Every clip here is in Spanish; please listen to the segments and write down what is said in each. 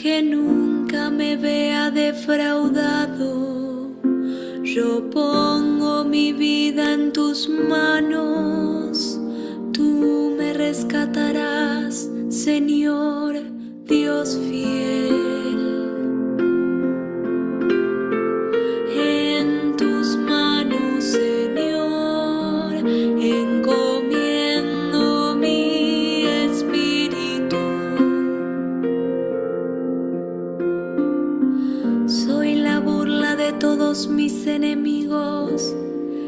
que nunca me vea defraudado. Yo pongo mi vida en tus manos, tú me rescatarás, Señor Dios fiel. En tus manos, Señor, encomiendo mi espíritu. Soy la burla de todos mis enemigos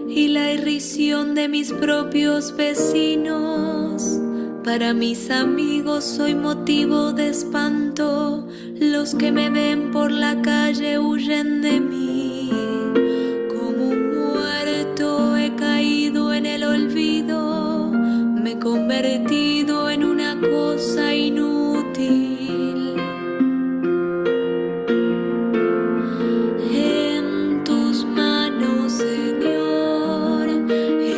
y la irrisión de mis propios vecinos. Para mis amigos soy motivo de espanto, los que me ven por la calle huyen de mí. Como un muerto he caído en el olvido, me he convertido en una cosa inútil. En tus manos, Señor,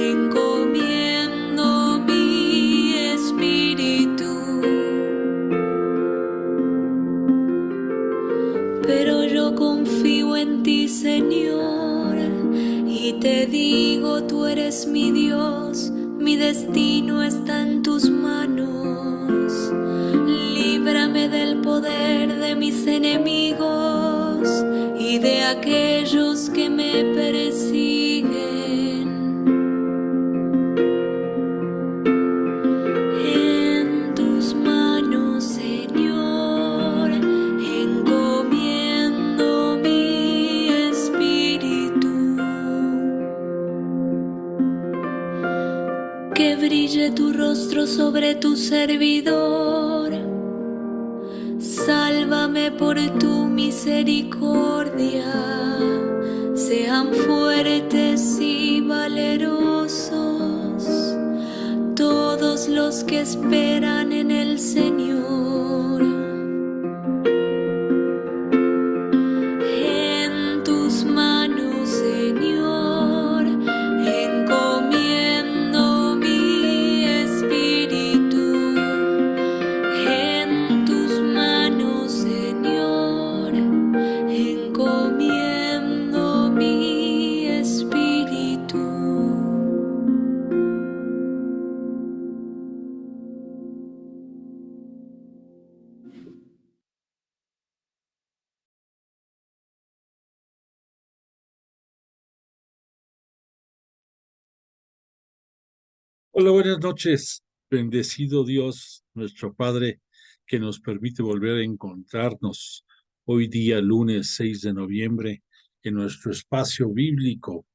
encomiendo mi espíritu. Pero yo confío en ti, Señor, y te digo, tú eres mi Dios, mi destino está en tus manos. Líbrame del poder de mis enemigos y de aquellos que me persiguen. En tus manos, Señor, encomiendo mi espíritu. Que brille tu rostro sobre tu servidor. Sálvame por tu misericordia. Sean fuertes y valerosos todos los que esperan en el Señor. En tus manos, Señor, encomiendo mi espíritu. En tus manos, Señor, encomiendo mi espíritu. Hola, buenas noches. Bendecido Dios, nuestro Padre, que nos permite volver a encontrarnos hoy día, lunes 6 de noviembre, en nuestro espacio bíblico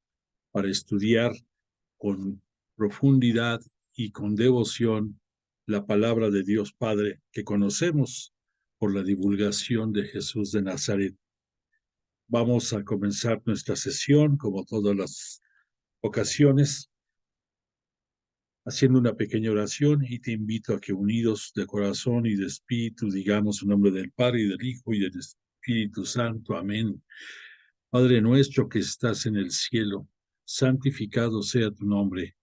para estudiar con profundidad y con devoción la palabra de Dios Padre que conocemos por la divulgación de Jesús de Nazaret. Vamos a comenzar nuestra sesión, como todas las ocasiones, haciendo una pequeña oración, y te invito a que unidos de corazón y de espíritu digamos en nombre del Padre y del Hijo y del Espíritu Santo. Amén. Padre nuestro que estás en el cielo, santificado sea tu nombre.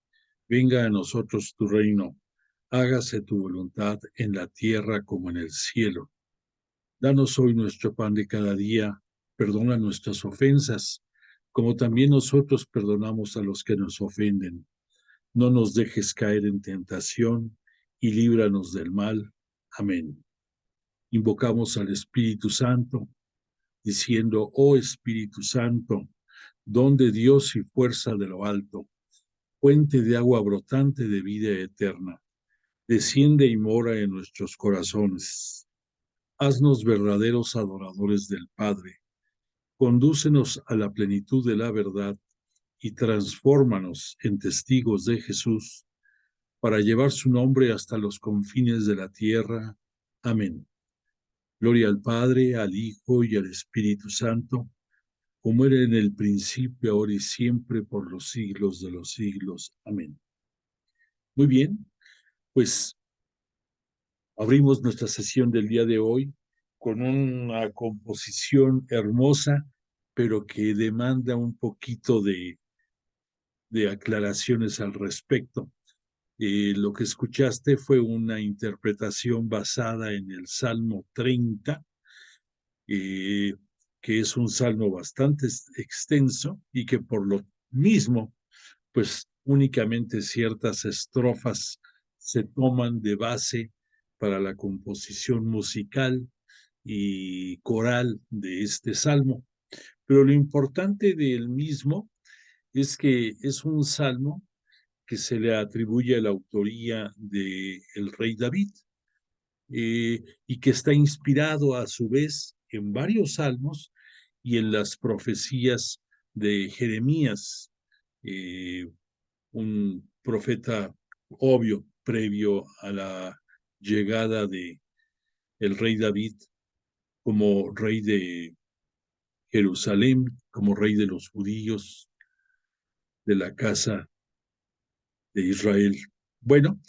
Venga a nosotros tu reino. Hágase tu voluntad en la tierra como en el cielo. Danos hoy nuestro pan de cada día. Perdona nuestras ofensas, como también nosotros perdonamos a los que nos ofenden. No nos dejes caer en tentación y líbranos del mal. Amén. Invocamos al Espíritu Santo, diciendo: oh Espíritu Santo, don de Dios y fuerza de lo alto, fuente de agua brotante de vida eterna, desciende y mora en nuestros corazones. Haznos verdaderos adoradores del Padre. Condúcenos a la plenitud de la verdad y transfórmanos en testigos de Jesús, para llevar su nombre hasta los confines de la tierra. Amén. Gloria al Padre, al Hijo y al Espíritu Santo, como era en el principio, ahora y siempre, por los siglos de los siglos. Amén. Muy bien, pues abrimos nuestra sesión del día de hoy con una composición hermosa, pero que demanda un poquito de aclaraciones al respecto. Lo que escuchaste fue una interpretación basada en el Salmo 30, eh, que es un salmo bastante extenso y que por lo mismo, pues únicamente ciertas estrofas se toman de base para la composición musical y coral de este salmo. Pero lo importante del mismo es que es un salmo que se le atribuye la autoría del rey David, y que está inspirado a su vez en varios salmos y en las profecías de Jeremías, eh, un profeta obvio previo a la llegada de el rey David como rey de Jerusalén, como rey de los judíos, de la casa de Israel. Bueno,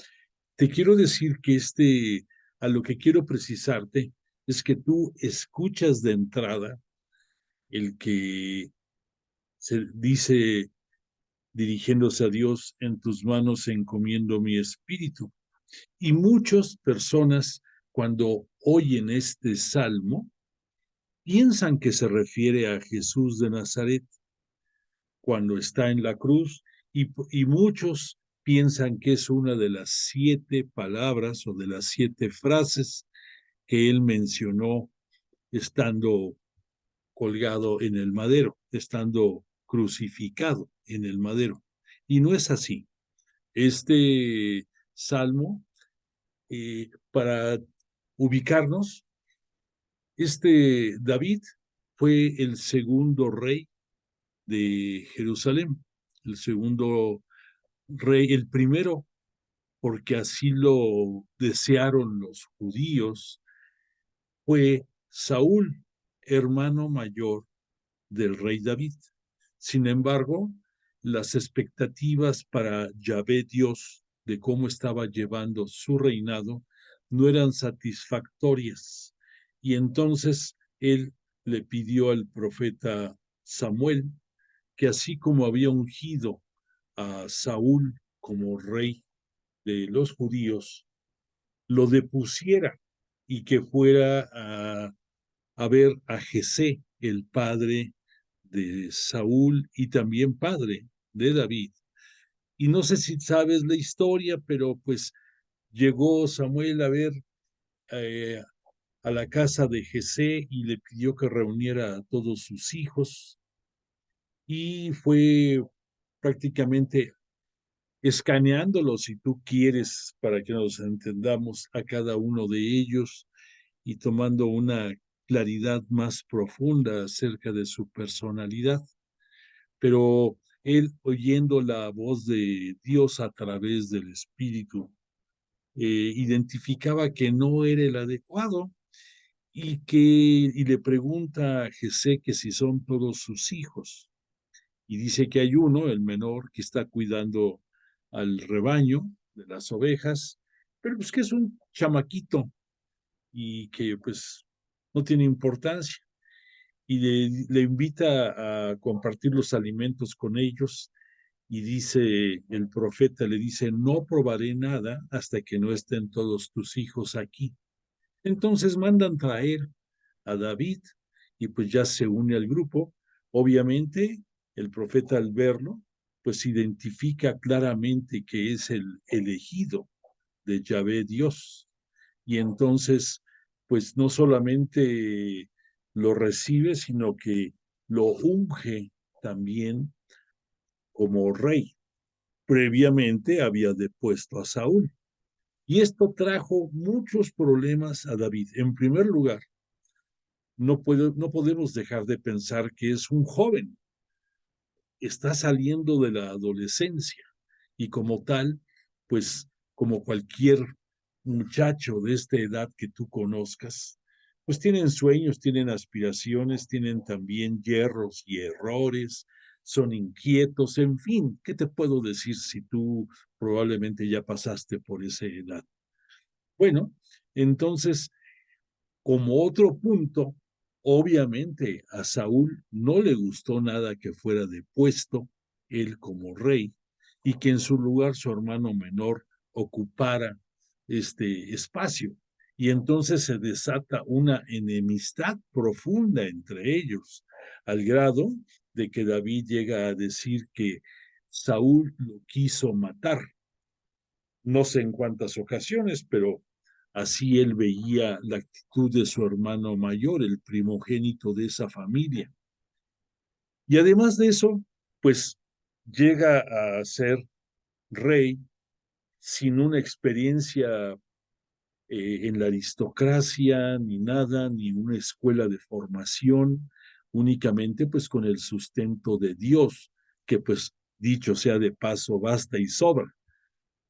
te quiero decir que a lo que quiero precisarte es que tú escuchas de entrada el que se dice dirigiéndose a Dios: en tus manos encomiendo mi espíritu. Y muchas personas cuando oyen este salmo piensan que se refiere a Jesús de Nazaret cuando está en la cruz, y muchos piensan que es una de las 7 palabras o de las 7 frases que él mencionó estando colgado en el madero, estando crucificado en el madero. Y no es así. Este salmo, para ubicarnos, David fue el segundo rey de Jerusalén, el segundo rey, el primero porque así lo desearon los judíos, fue Saúl, hermano mayor del rey David. Sin embargo, las expectativas para Yahvé Dios de cómo estaba llevando su reinado no eran satisfactorias. Y entonces él le pidió al profeta Samuel que así como había ungido a Saúl como rey de los judíos, lo depusiera y que fuera a ver a Jesé, el padre de Saúl y también padre de David. Y no sé si sabes la historia, pero pues llegó Samuel a ver eh, a la casa de Jesé y le pidió que reuniera a todos sus hijos, y fue prácticamente escaneándolos, si tú quieres, para que nos entendamos, a cada uno de ellos y tomando una claridad más profunda acerca de su personalidad. Pero él, oyendo la voz de Dios a través del Espíritu, identificaba que no era el adecuado, y le pregunta a Jesé que si son todos sus hijos. Y dice que hay uno, el menor, que está cuidando al rebaño de las ovejas, pero pues que es un chamaquito y que pues no tiene importancia. Y le invita a compartir los alimentos con ellos, y dice el profeta, le dice: no probaré nada hasta que no estén todos tus hijos aquí. Entonces mandan traer a David, y pues ya se une al grupo. Obviamente el profeta, al verlo, pues identifica claramente que es el elegido de Yahvé Dios, y entonces pues no solamente lo recibe, sino que lo unge también como rey. Previamente había depuesto a Saúl. Y esto trajo muchos problemas a David. En primer lugar, no podemos dejar de pensar que es un joven, está saliendo de la adolescencia, y como tal, pues como cualquier muchacho de esta edad que tú conozcas, pues tienen sueños, tienen aspiraciones, tienen también yerros y errores, son inquietos, en fin, ¿qué te puedo decir si tú probablemente ya pasaste por esa edad? Bueno, entonces, como otro punto, obviamente a Saúl no le gustó nada que fuera depuesto él como rey, y que en su lugar su hermano menor ocupara este espacio. y entonces se desata una enemistad profunda entre ellos, al grado de que David llega a decir que Saúl lo quiso matar. No sé en cuántas ocasiones, pero así él veía la actitud de su hermano mayor, el primogénito de esa familia. Y además de eso, pues llega a ser rey sin una experiencia en la aristocracia, ni nada, ni una escuela de formación, únicamente pues con el sustento de Dios, que pues dicho sea de paso, basta y sobra.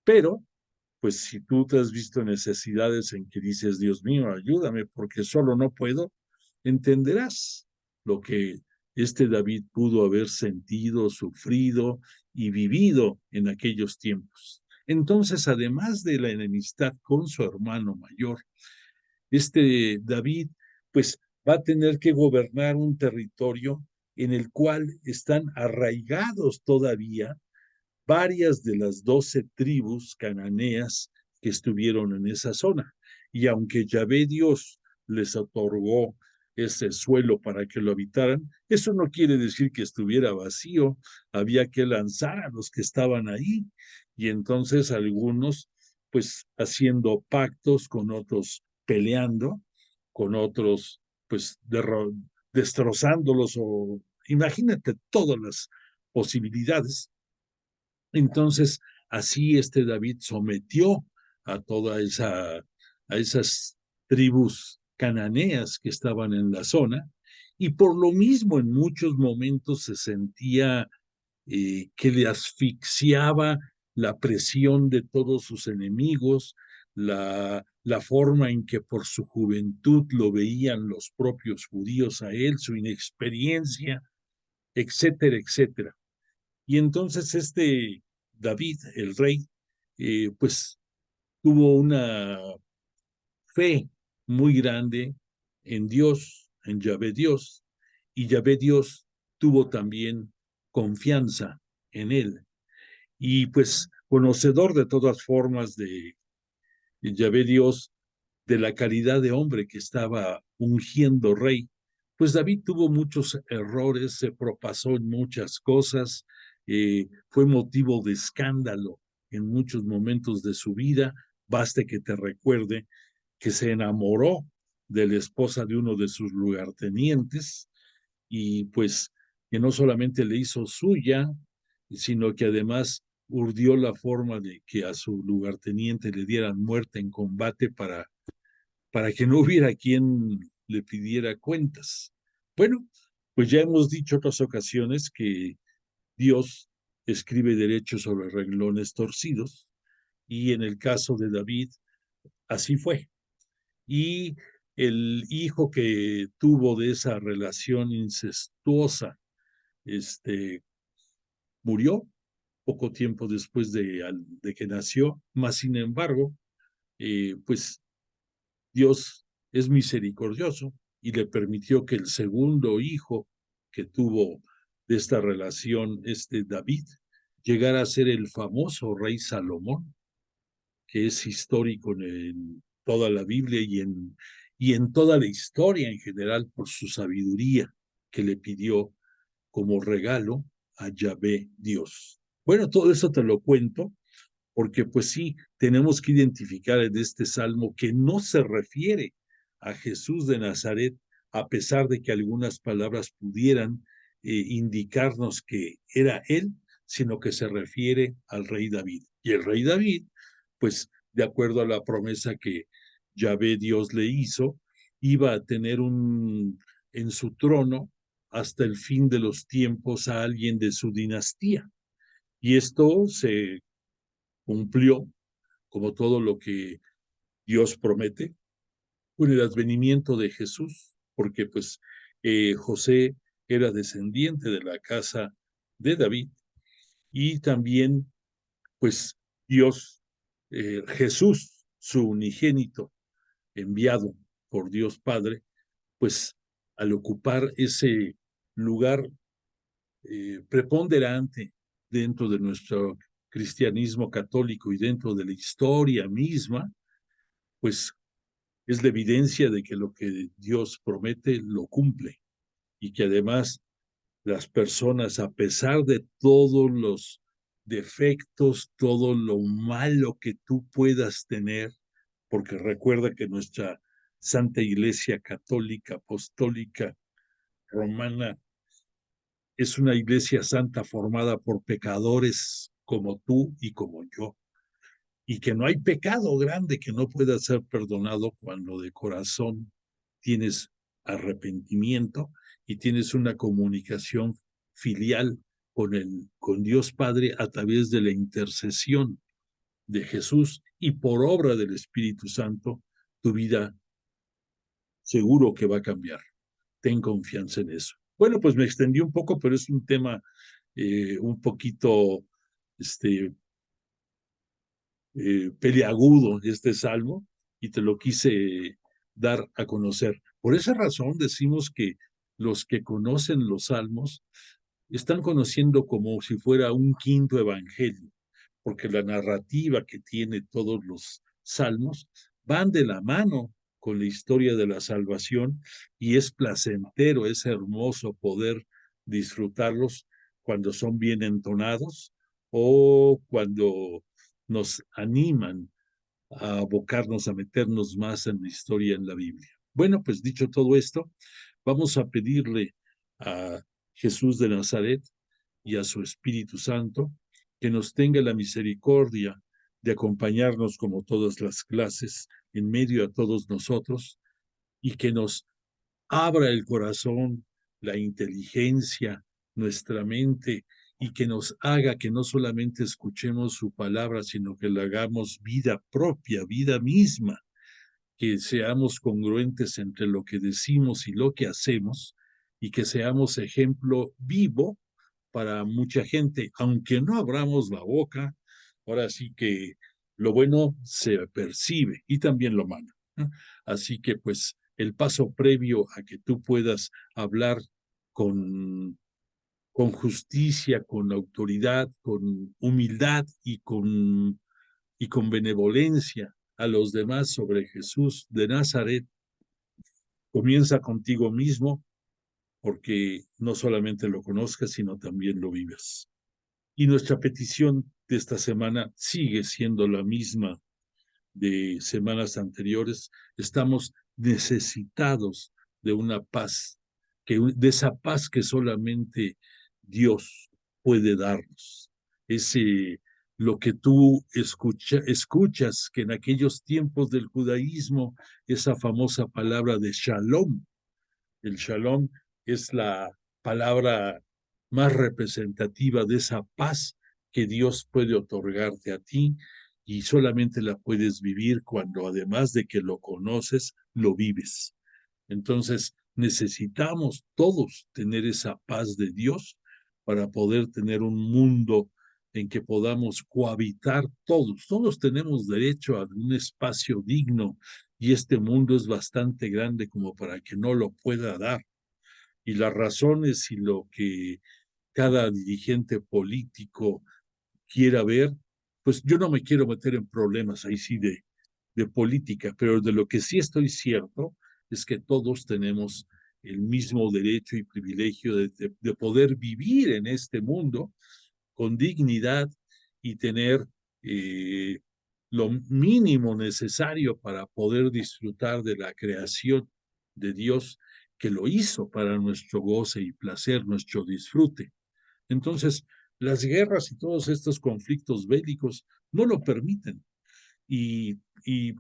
Pero pues si tú te has visto necesidades en que dices, Dios mío, ayúdame porque solo no puedo, entenderás lo que este David pudo haber sentido, sufrido y vivido en aquellos tiempos. Entonces, además de la enemistad con su hermano mayor, este David, pues va a tener que gobernar un territorio en el cual están arraigados todavía varias de las 12 tribus cananeas que estuvieron en esa zona. Y aunque Yahvé Dios les otorgó ese suelo para que lo habitaran, eso no quiere decir que estuviera vacío, había que lanzar a los que estaban ahí. Y entonces algunos, pues haciendo pactos con otros, peleando, con otros, pues destrozándolos o imagínate todas las posibilidades. Entonces, así este David sometió a a esas tribus cananeas que estaban en la zona, y por lo mismo en muchos momentos se sentía que le asfixiaba la presión de todos sus enemigos, la forma en que por su juventud lo veían los propios judíos a él, su inexperiencia, etcétera, etcétera. Y entonces este David, el rey, pues tuvo una fe muy grande en Dios, en Yahvé Dios, y Yahvé Dios tuvo también confianza en él. Y pues conocedor de todas formas de Yahvé Dios, de la calidad de hombre que estaba ungiendo rey, pues David tuvo muchos errores, se propasó en muchas cosas, fue motivo de escándalo en muchos momentos de su vida. Baste que te recuerde que se enamoró de la esposa de uno de sus lugartenientes y pues que no solamente le hizo suya, sino que además urdió la forma de que a su lugarteniente le dieran muerte en combate para que no hubiera quien le pidiera cuentas. Bueno, pues ya hemos dicho otras ocasiones que Dios escribe derechos sobre renglones torcidos, y en el caso de David, así fue. Y el hijo que tuvo de esa relación incestuosa, este, murió poco tiempo después de que nació, mas sin embargo, pues Dios es misericordioso y le permitió que el segundo hijo que tuvo de esta relación, este David, llegara a ser el famoso rey Salomón, que es histórico en toda la Biblia y en toda la historia en general por su sabiduría que le pidió como regalo a Yahvé Dios. Bueno, todo eso te lo cuento porque pues sí, tenemos que identificar en este salmo que no se refiere a Jesús de Nazaret, a pesar de que algunas palabras pudieran indicarnos que era él, sino que se refiere al rey David. Y el rey David, pues de acuerdo a la promesa que Yahvé Dios le hizo, iba a tener en su trono hasta el fin de los tiempos a alguien de su dinastía. Y esto se cumplió como todo lo que Dios promete con el advenimiento de Jesús, porque pues José era descendiente de la casa de David y también pues Dios, Jesús, su unigénito enviado por Dios Padre, pues al ocupar ese lugar preponderante dentro de nuestro cristianismo católico y dentro de la historia misma, pues es la evidencia de que lo que Dios promete lo cumple y que además las personas, a pesar de todos los defectos, todo lo malo que tú puedas tener, porque recuerda que nuestra Santa Iglesia Católica, Apostólica, Romana, es una iglesia santa formada por pecadores como tú y como yo, y que no hay pecado grande que no pueda ser perdonado cuando de corazón tienes arrepentimiento y tienes una comunicación filial con Dios Padre a través de la intercesión de Jesús y por obra del Espíritu Santo, tu vida seguro que va a cambiar. Ten confianza en eso. Bueno, pues me extendí un poco, pero es un tema un poquito este, peliagudo este salmo y te lo quise dar a conocer. Por esa razón decimos que los que conocen los salmos están conociendo como si fuera un quinto evangelio, porque la narrativa que tiene todos los salmos van de la mano con la historia de la salvación y es placentero, es hermoso poder disfrutarlos cuando son bien entonados o cuando nos animan a abocarnos, a meternos más en la historia en la Biblia. Bueno, pues dicho todo esto, vamos a pedirle a Jesús de Nazaret y a su Espíritu Santo que nos tenga la misericordia de acompañarnos como todas las clases en medio a todos nosotros y que nos abra el corazón, la inteligencia, nuestra mente y que nos haga que no solamente escuchemos su palabra, sino que la hagamos vida propia, vida misma, que seamos congruentes entre lo que decimos y lo que hacemos y que seamos ejemplo vivo para mucha gente, aunque no abramos la boca, ahora sí que lo bueno se percibe y también lo malo, ¿no? Así que pues el paso previo a que tú puedas hablar con, con justicia, con autoridad, con humildad y con benevolencia a los demás sobre Jesús de Nazaret, comienza contigo mismo porque no solamente lo conozcas, sino también lo vivas. Y nuestra petición de esta semana sigue siendo la misma de semanas anteriores. Estamos necesitados de una paz, de esa paz que solamente Dios puede darnos. Ese lo que tú escuchas que en aquellos tiempos del judaísmo, esa famosa palabra de shalom, el shalom es la palabra más representativa de esa paz que Dios puede otorgarte a ti y solamente la puedes vivir cuando además de que lo conoces, lo vives. Entonces necesitamos todos tener esa paz de Dios para poder tener un mundo en que podamos cohabitar todos. Todos tenemos derecho a un espacio digno y este mundo es bastante grande como para que no lo pueda dar. Y las razones y lo que cada dirigente político quiera ver, pues yo no me quiero meter en problemas ahí sí de política, pero de lo que sí estoy cierto es que todos tenemos el mismo derecho y privilegio de poder vivir en este mundo con dignidad y tener lo mínimo necesario para poder disfrutar de la creación de Dios que lo hizo para nuestro goce y placer, nuestro disfrute. Entonces, las guerras y todos estos conflictos bélicos no lo permiten. Y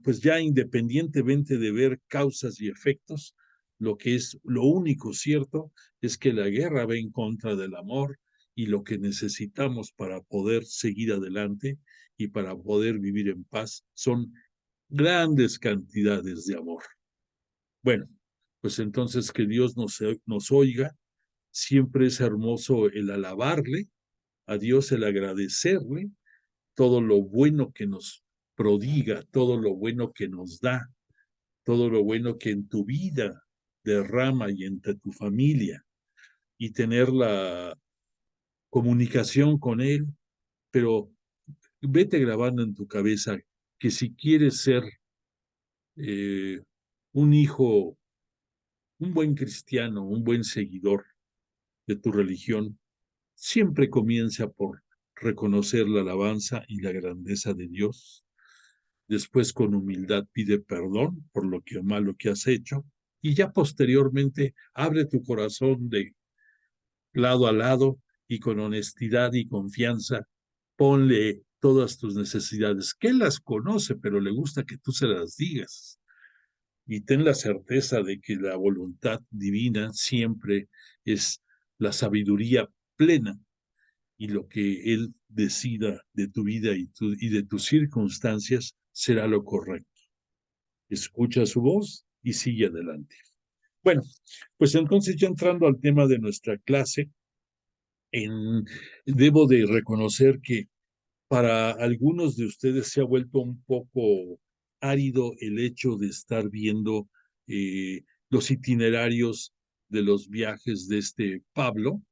pues ya independientemente de ver causas y efectos, lo que es lo único cierto es que la guerra va en contra del amor y lo que necesitamos para poder seguir adelante y para poder vivir en paz son grandes cantidades de amor. Bueno, pues entonces que Dios nos oiga, siempre es hermoso el alabarle, a Dios el agradecerle todo lo bueno que nos prodiga, todo lo bueno que nos da, todo lo bueno que en tu vida derrama y entre tu familia, y tener la comunicación con Él, pero vete grabando en tu cabeza que si quieres ser un hijo, un buen cristiano, un buen seguidor de tu religión, siempre comienza por reconocer la alabanza y la grandeza de Dios. Después, con humildad, pide perdón por lo que malo que has hecho. Y ya posteriormente, abre tu corazón de lado a lado y con honestidad y confianza, ponle todas tus necesidades, que él las conoce, pero le gusta que tú se las digas. Y ten la certeza de que la voluntad divina siempre es la sabiduría plena, y lo que él decida de tu vida y de tus circunstancias será lo correcto. Escucha su voz y sigue adelante. Bueno, pues entonces ya entrando al tema de nuestra clase, debo de reconocer que para algunos de ustedes se ha vuelto un poco árido el hecho de estar viendo los itinerarios de los viajes de este Pablo,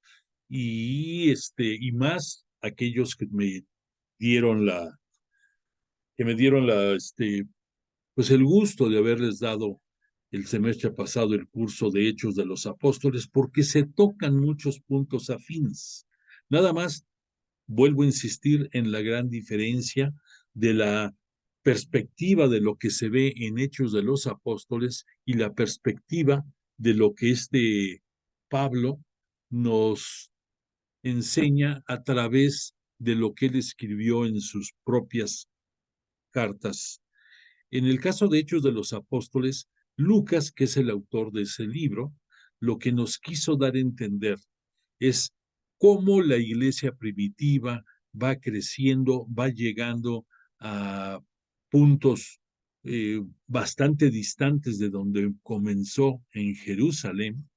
y más aquellos dieron la que me dieron pues el gusto de haberles dado el semestre pasado el curso de Hechos de los Apóstoles, porque se tocan muchos puntos afines. Nada más vuelvo a insistir en la gran diferencia de la perspectiva de lo que se ve en Hechos de los Apóstoles y la perspectiva de lo que Pablo nos enseña a través de lo que él escribió en sus propias cartas. En el caso de Hechos de los Apóstoles, Lucas, que es el autor de ese libro, lo que nos quiso dar a entender es cómo la iglesia primitiva va creciendo, va llegando a puntos bastante distantes de donde comenzó en Jerusalén,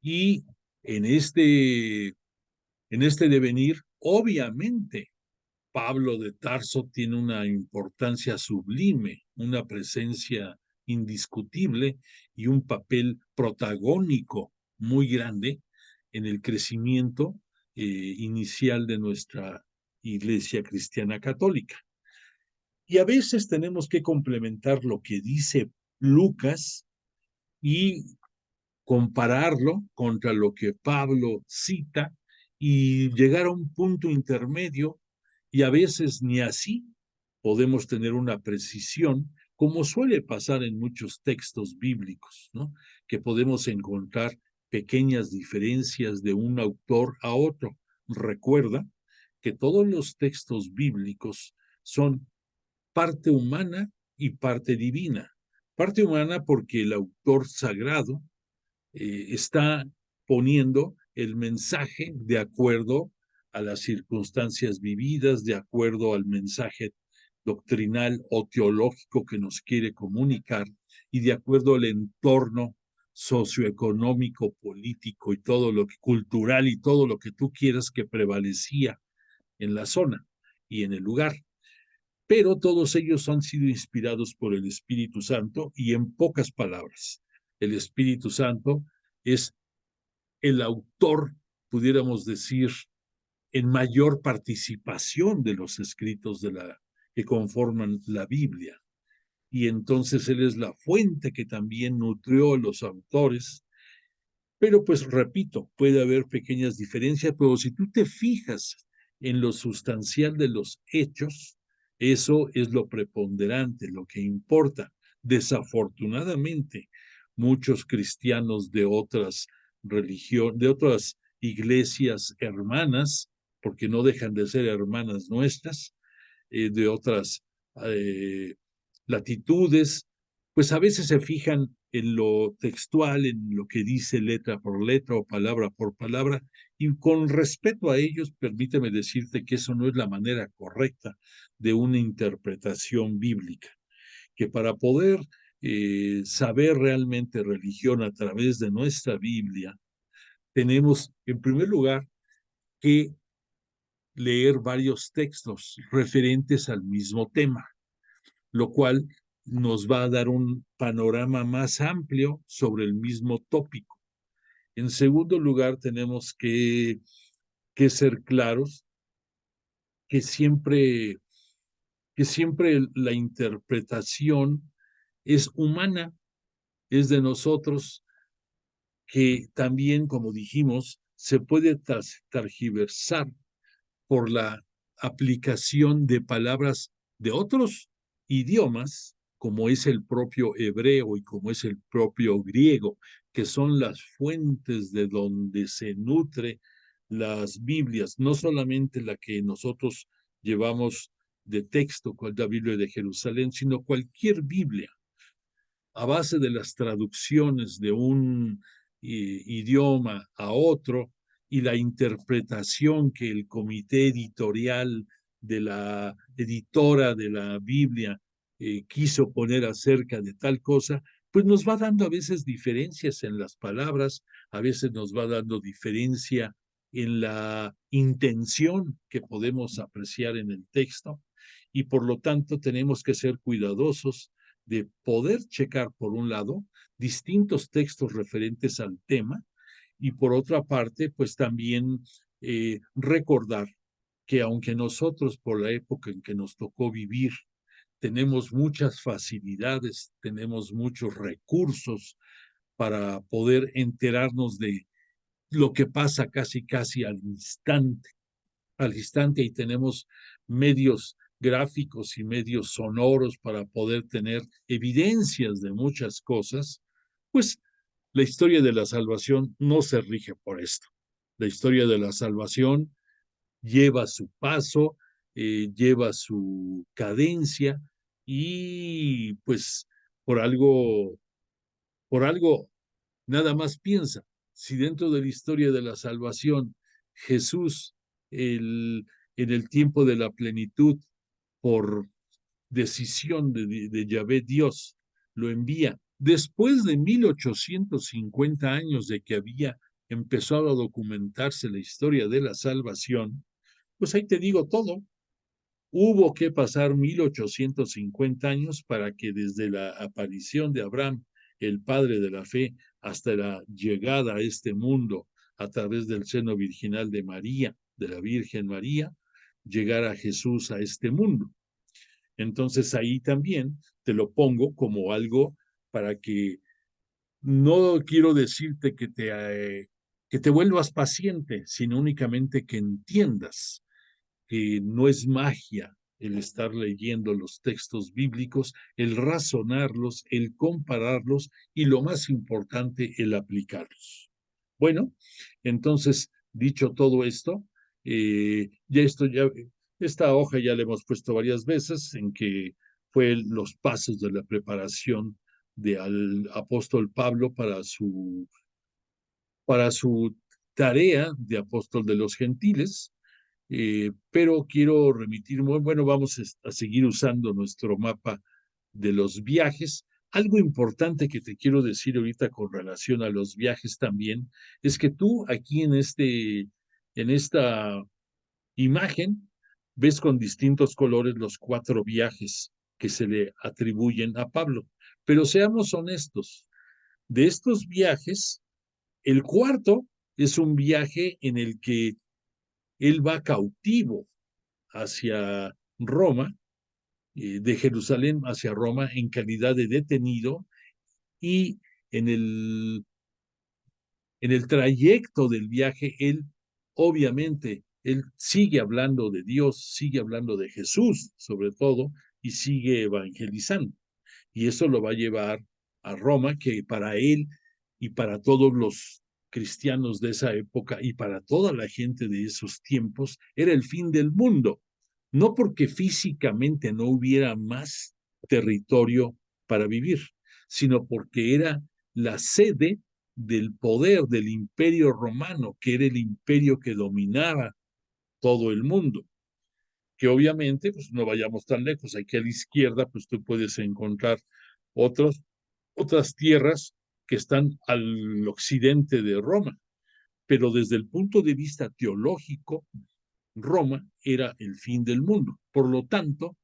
y en este devenir, obviamente, Pablo de Tarso tiene una importancia sublime, una presencia indiscutible y un papel protagónico muy grande en el crecimiento inicial de nuestra Iglesia Cristiana Católica. Y a veces tenemos que complementar lo que dice Lucas y compararlo contra lo que Pablo cita y llegar a un punto intermedio, y a veces ni así podemos tener una precisión, como suele pasar en muchos textos bíblicos, ¿no? Que podemos encontrar pequeñas diferencias de un autor a otro. Recuerda que todos los textos bíblicos son parte humana y parte divina. Parte humana porque el autor sagrado está poniendo el mensaje de acuerdo a las circunstancias vividas, de acuerdo al mensaje doctrinal o teológico que nos quiere comunicar, y de acuerdo al entorno socioeconómico, político y todo lo que cultural y todo lo que tú quieras que prevalecía en la zona y en el lugar. Pero todos ellos han sido inspirados por el Espíritu Santo, y en pocas palabras, el Espíritu Santo es el autor, pudiéramos decir, en mayor participación de los escritos que conforman la Biblia. Y entonces él es la fuente que también nutrió a los autores. Pero pues repito, puede haber pequeñas diferencias, pero si tú te fijas en lo sustancial de los hechos, eso es lo preponderante, lo que importa. Desafortunadamente, muchos cristianos de otras religiones, de otras iglesias hermanas, porque no dejan de ser hermanas nuestras, de otras eh, latitudes, pues a veces se fijan en lo textual, en lo que dice letra por letra o palabra por palabra, y con respeto a ellos, permíteme decirte que eso no es la manera correcta de una interpretación bíblica, que para poder saber realmente religión a través de nuestra Biblia, tenemos en primer lugar que leer varios textos referentes al mismo tema, lo cual nos va a dar un panorama más amplio sobre el mismo tópico. En segundo lugar, tenemos que ser claros que siempre, que siempre la interpretación es humana, es de nosotros que también, como dijimos, se puede targiversar por la aplicación de palabras de otros idiomas, como es el propio hebreo y como es el propio griego, que son las fuentes de donde se nutre las Biblias, no solamente la que nosotros llevamos de texto, cual la Biblia de Jerusalén, sino cualquier Biblia a base de las traducciones de un idioma a otro y la interpretación que el comité editorial de la editora de la Biblia quiso poner acerca de tal cosa, pues nos va dando a veces diferencias en las palabras, a veces nos va dando diferencia en la intención que podemos apreciar en el texto y por lo tanto tenemos que ser cuidadosos de poder checar, por un lado, distintos textos referentes al tema y por otra parte, pues también recordar que aunque nosotros por la época en que nos tocó vivir, tenemos muchas facilidades, tenemos muchos recursos para poder enterarnos de lo que pasa casi al instante y tenemos medios gráficos y medios sonoros para poder tener evidencias de muchas cosas, pues la historia de la salvación no se rige por esto. La historia de la salvación lleva su paso, lleva su cadencia y pues por algo, por algo nada más piensa, si dentro de la historia de la salvación Jesús el, en el tiempo de la plenitud, por decisión de Yahvé Dios, lo envía después de 1850 años de que había empezado a documentarse la historia de la salvación, pues ahí te digo todo. Hubo que pasar 1850 años para que desde la aparición de Abraham, el padre de la fe, hasta la llegada a este mundo a través del seno virginal de María, de la Virgen María, llegara Jesús a este mundo. Entonces ahí también te lo pongo como algo para que no quiero decirte que te vuelvas paciente, sino únicamente que entiendas que no es magia el estar leyendo los textos bíblicos, el razonarlos, el compararlos y lo más importante, el aplicarlos. Bueno, entonces, dicho todo esto, esta hoja ya la hemos puesto varias veces en que fue los pasos de la preparación del apóstol Pablo para su tarea de apóstol de los gentiles, pero quiero remitirme, bueno, vamos a seguir usando nuestro mapa de los viajes. Algo importante que te quiero decir ahorita con relación a los viajes también es que tú aquí en esta imagen ves con distintos colores los 4 viajes que se le atribuyen a Pablo. Pero seamos honestos, de estos viajes, el cuarto es un viaje en el que él va cautivo hacia Roma, de Jerusalén hacia Roma en calidad de detenido y en en el trayecto del viaje, él obviamente, él sigue hablando de Dios, sigue hablando de Jesús sobre todo y sigue evangelizando. Y eso lo va a llevar a Roma, que para él y para todos los cristianos de esa época y para toda la gente de esos tiempos era el fin del mundo, no porque físicamente no hubiera más territorio para vivir, sino porque era la sede del poder del imperio romano, que era el imperio que dominaba todo el mundo. Que obviamente, pues no vayamos tan lejos, aquí a la izquierda, pues tú puedes encontrar otras tierras que están al occidente de Roma, pero desde el punto de vista teológico, Roma era el fin del mundo. Por lo tanto,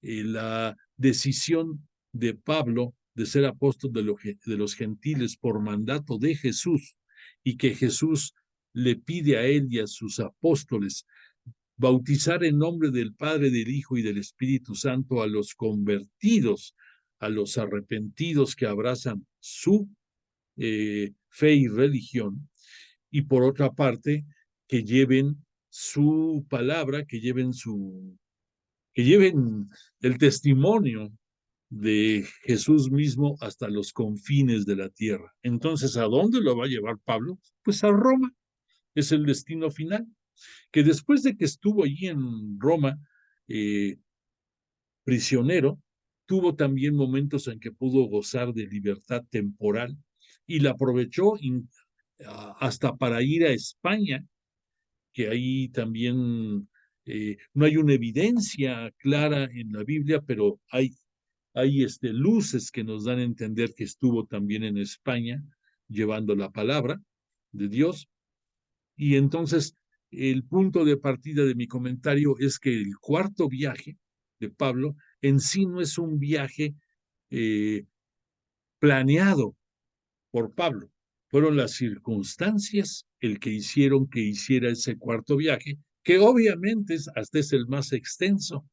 la decisión de Pablo de ser apóstol de los gentiles por mandato de Jesús y que Jesús le pide a él y a sus apóstoles bautizar en nombre del Padre, del Hijo y del Espíritu Santo a los convertidos a los arrepentidos que abrazan su fe y religión, y por otra parte, que lleven su palabra, que lleven el testimonio de Jesús mismo hasta los confines de la tierra. Entonces, ¿a dónde lo va a llevar Pablo? Pues a Roma, es el destino final, que después de que estuvo allí en Roma, prisionero, tuvo también momentos en que pudo gozar de libertad temporal y la aprovechó hasta para ir a España, que ahí también no hay una evidencia clara en la Biblia, pero hay luces que nos dan a entender que estuvo también en España llevando la palabra de Dios. Y entonces el punto de partida de mi comentario es que el cuarto viaje de Pablo en sí no es un viaje eh, planeado por Pablo. Fueron las circunstancias el que hicieron que hiciera ese cuarto viaje, que obviamente hasta es el más extenso.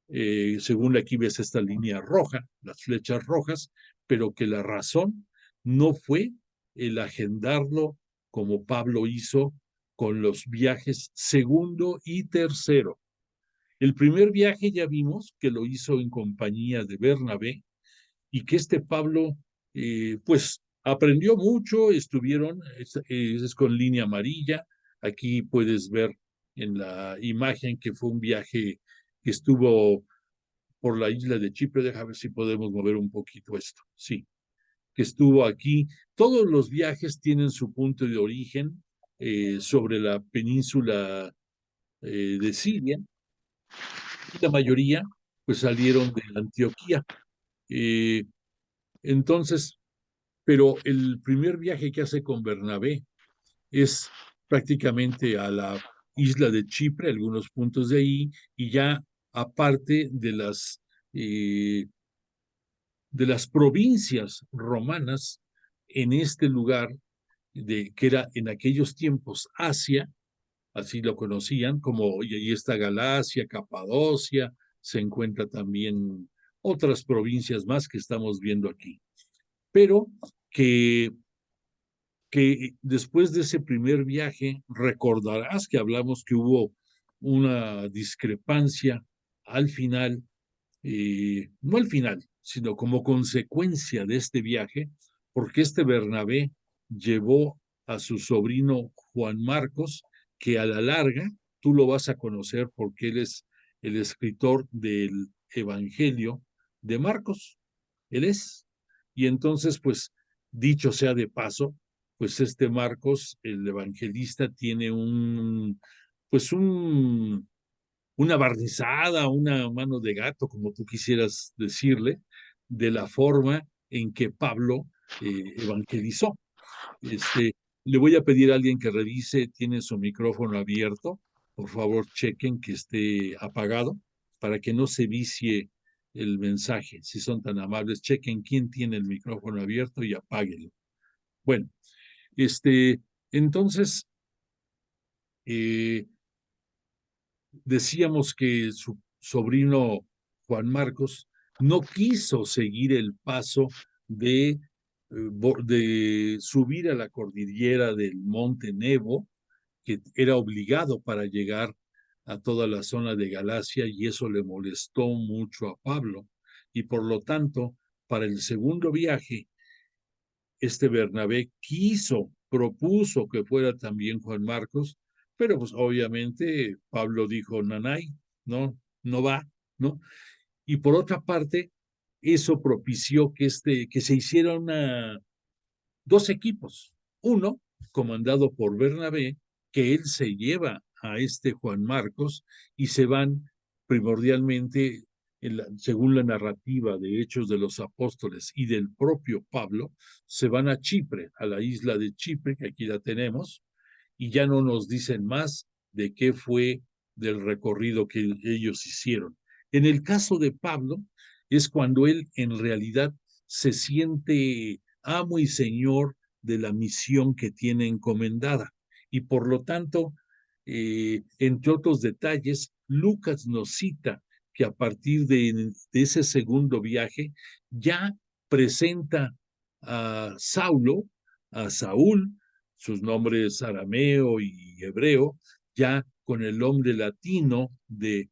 Según aquí ves esta línea roja, las flechas rojas, pero que la razón no fue el agendarlo como Pablo hizo con los viajes segundo y tercero. El primer viaje ya vimos que lo hizo en compañía de Bernabé y que Pablo, pues, aprendió mucho, es con línea amarilla, aquí puedes ver en la imagen que fue un viaje que estuvo por la isla de Chipre, déjame ver si podemos mover un poquito esto, sí, que estuvo aquí. Todos los viajes tienen su punto de origen sobre la península de Siria, y la mayoría pues salieron de Antioquía. Eh, entonces, pero el primer viaje que hace con Bernabé es prácticamente a la isla de Chipre, algunos puntos de ahí, y ya aparte de las provincias romanas en este lugar, que era en aquellos tiempos Asia, así lo conocían, como y ahí está Galacia, Capadocia, se encuentra también otras provincias más que estamos viendo aquí, pero que después de ese primer viaje, recordarás que hablamos que hubo una discrepancia al final, no al final, sino como consecuencia de este viaje, porque Bernabé llevó a su sobrino Juan Marcos, que a la larga tú lo vas a conocer porque él es el escritor del Evangelio de Marcos, él es. Y entonces, pues, dicho sea de paso, pues Marcos, el evangelista, tiene pues una barnizada, una mano de gato, como tú quisieras decirle, de la forma en que Pablo evangelizó. Le voy a pedir a alguien que revise, tiene su micrófono abierto, por favor chequen que esté apagado para que no se vicie el mensaje. Si son tan amables, chequen quién tiene el micrófono abierto y apáguenlo. Bueno, entonces, decíamos que su sobrino Juan Marcos no quiso seguir el paso de subir a la cordillera del Monte Nebo, que era obligado para llegar a toda la zona de Galacia, y eso le molestó mucho a Pablo. Y por lo tanto, para el segundo viaje, Bernabé propuso que fuera también Juan Marcos, pero pues obviamente Pablo dijo, nanay, no, no va, ¿no? Y por otra parte, eso propició que se hicieran dos equipos. Uno, comandado por Bernabé, que él se lleva a Juan Marcos y se van primordialmente, según la narrativa de Hechos de los Apóstoles y del propio Pablo, se van a Chipre, a la isla de Chipre, que aquí la tenemos, y ya no nos dicen más de qué fue del recorrido que ellos hicieron. En el caso de Pablo, es cuando él en realidad se siente amo y señor de la misión que tiene encomendada. Y por lo tanto, entre otros detalles, Lucas nos cita que a partir de ese segundo viaje ya presenta a Saulo, a Saúl, sus nombres arameo y hebreo, ya con el nombre latino de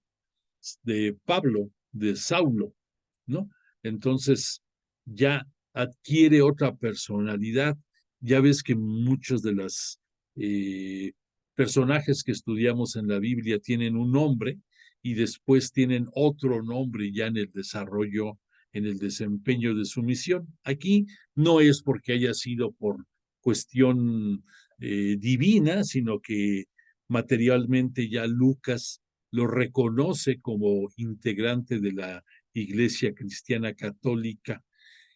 Pablo, de Saulo, ¿no? Entonces ya adquiere otra personalidad. Ya ves que muchos de los personajes que estudiamos en la Biblia tienen un nombre y después tienen otro nombre ya en el desarrollo, en el desempeño de su misión. Aquí no es porque haya sido por cuestión divina, sino que materialmente ya Lucas lo reconoce como integrante de la Iglesia Cristiana Católica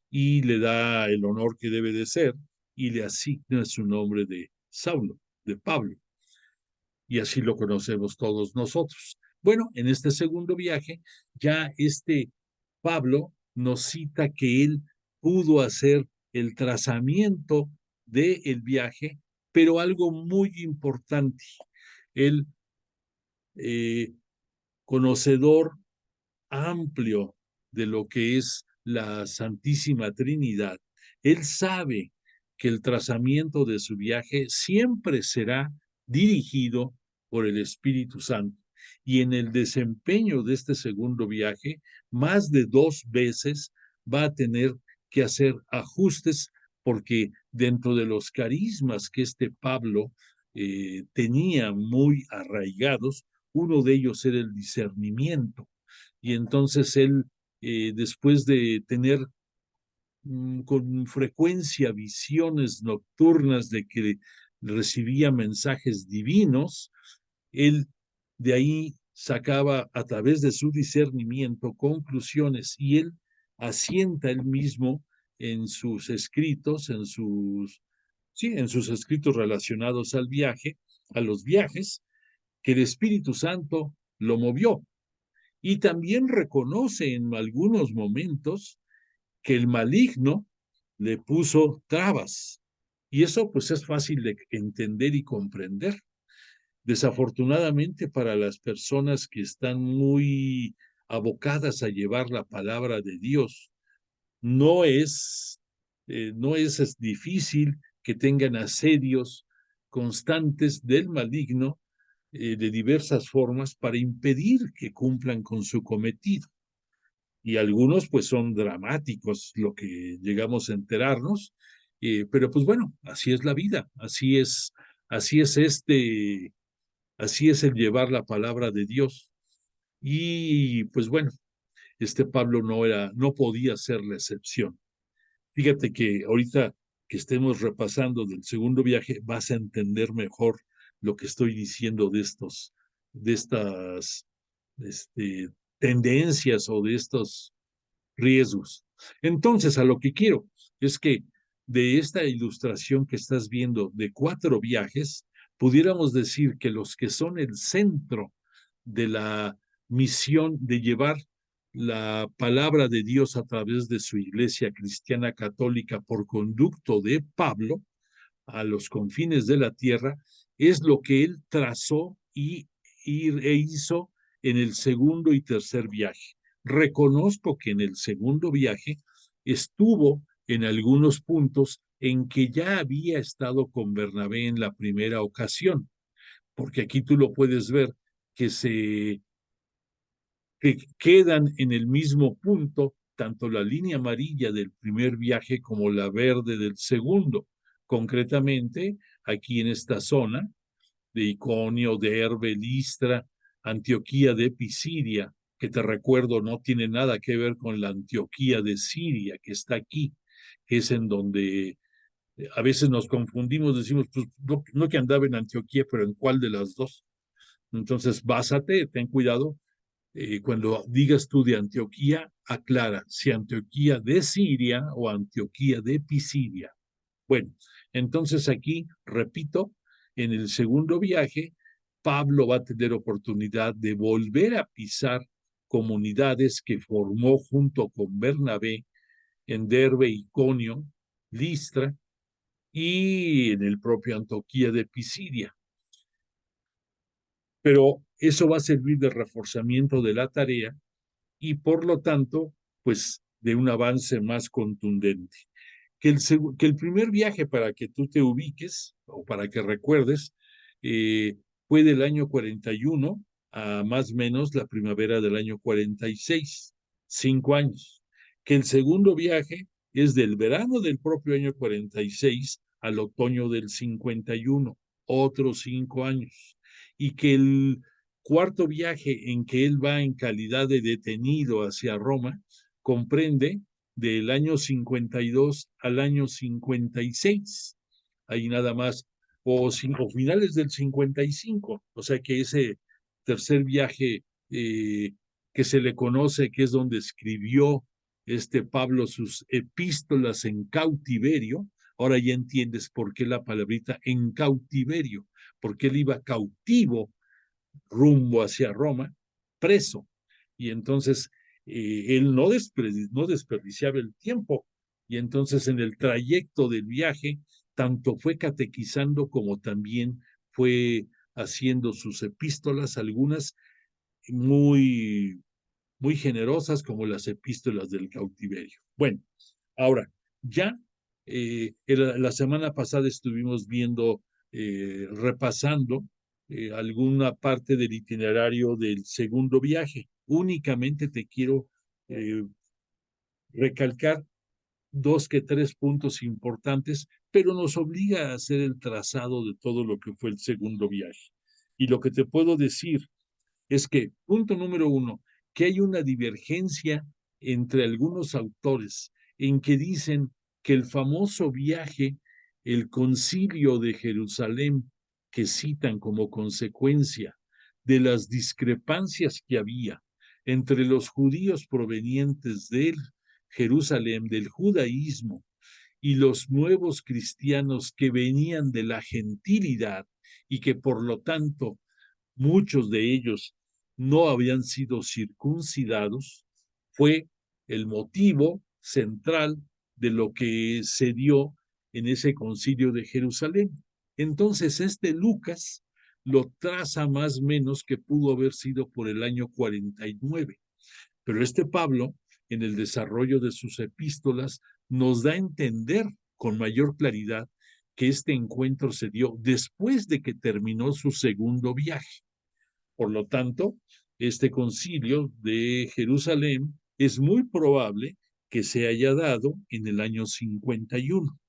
y le da el honor que debe de ser y le asigna su nombre de Saulo, de Pablo. Y así lo conocemos todos nosotros. Bueno, en este segundo viaje, ya Pablo nos cita que él pudo hacer el trazamiento del viaje, pero algo muy importante, él, conocedor amplio de lo que es la Santísima Trinidad, él sabe que el trazamiento de su viaje siempre será dirigido por el Espíritu Santo. Y en el desempeño de este segundo viaje, más de 2 veces va a tener que hacer ajustes porque dentro de los carismas que Pablo tenía muy arraigados, uno de ellos era el discernimiento. Y entonces él, después de tener con frecuencia visiones nocturnas de que recibía mensajes divinos, él de ahí sacaba a través de su discernimiento conclusiones y él asienta él mismo en sus escritos, en sus escritos relacionados al viaje, a los viajes, que el Espíritu Santo lo movió. Y también reconoce en algunos momentos que el maligno le puso trabas. Y eso pues es fácil de entender y comprender. Desafortunadamente para las personas que están muy abocadas a llevar la palabra de Dios, no es difícil que tengan asedios constantes del maligno de diversas formas para impedir que cumplan con su cometido. Y algunos pues son dramáticos lo que llegamos a enterarnos, pero pues bueno, así es la vida, así es el llevar la palabra de Dios. Y pues bueno, Pablo no podía ser la excepción. Fíjate que ahorita que estemos repasando del segundo viaje, vas a entender mejor lo que estoy diciendo de estas tendencias o de estos riesgos. Entonces, a lo que quiero es que de esta ilustración que estás viendo de 4 viajes, pudiéramos decir que los que son el centro de la misión de llevar la palabra de Dios a través de su iglesia cristiana católica por conducto de Pablo a los confines de la tierra, es lo que él trazó e hizo en el segundo y tercer viaje. Reconozco que en el segundo viaje estuvo en algunos puntos en que ya había estado con Bernabé en la primera ocasión, porque aquí tú lo puedes ver que que quedan en el mismo punto tanto la línea amarilla del primer viaje como la verde del segundo. Concretamente, aquí en esta zona de Iconio, Derbe, Listra, Antioquía de Pisidia, que te recuerdo no tiene nada que ver con la Antioquía de Siria, que está aquí, que es en donde a veces nos confundimos, decimos, pues no que andaba en Antioquía, pero ¿en cuál de las dos? Entonces, básate, ten cuidado, cuando digas tú de Antioquía, aclara si Antioquía de Siria o Antioquía de Pisidia. Bueno, entonces aquí, repito, en el segundo viaje, Pablo va a tener oportunidad de volver a pisar comunidades que formó junto con Bernabé en Derbe, Iconio, Listra y en el propio Antioquía de Pisidia. Pero eso va a servir de reforzamiento de la tarea y por lo tanto, pues de un avance más contundente. Que el primer viaje, para que tú te ubiques o para que recuerdes, fue del año 41 a más o menos la primavera del año 46, 5 años. Que el segundo viaje es del verano del propio año 46 al otoño del 51, otros 5 años. Y que el cuarto viaje en que él va en calidad de detenido hacia Roma comprende del año 52 al año 56. Ahí nada más, o finales del 55. O sea que ese tercer viaje que se le conoce, que es donde escribió este Pablo sus epístolas en cautiverio. Ahora ya entiendes por qué la palabrita en cautiverio, porque él iba cautivo rumbo hacia Roma, preso. Y entonces él no desperdiciaba el tiempo. Y entonces en el trayecto del viaje, tanto fue catequizando como también fue haciendo sus epístolas, algunas muy, muy generosas como las epístolas del cautiverio. Bueno, ahora, ya la semana pasada estuvimos viendo, repasando alguna parte del itinerario del segundo viaje. Únicamente te quiero eh, recalcar dos que tres puntos importantes, pero nos obliga a hacer el trazado de todo lo que fue el segundo viaje. Y lo que te puedo decir es que, punto número uno, que hay una divergencia entre algunos autores en que dicen que el famoso viaje, el concilio de Jerusalén, que citan como consecuencia de las discrepancias que había entre los judíos provenientes del Jerusalén, del judaísmo, y los nuevos cristianos que venían de la gentilidad y que por lo tanto muchos de ellos no habían sido circuncidados, fue el motivo central de lo que se dio en ese concilio de Jerusalén. Entonces, este Lucas lo traza más o menos que pudo haber sido por el año 49, pero este Pablo, en el desarrollo de sus epístolas, nos da a entender con mayor claridad que este encuentro se dio después de que terminó su segundo viaje. Por lo tanto, este concilio de Jerusalén es muy probable que se haya dado en el año 51.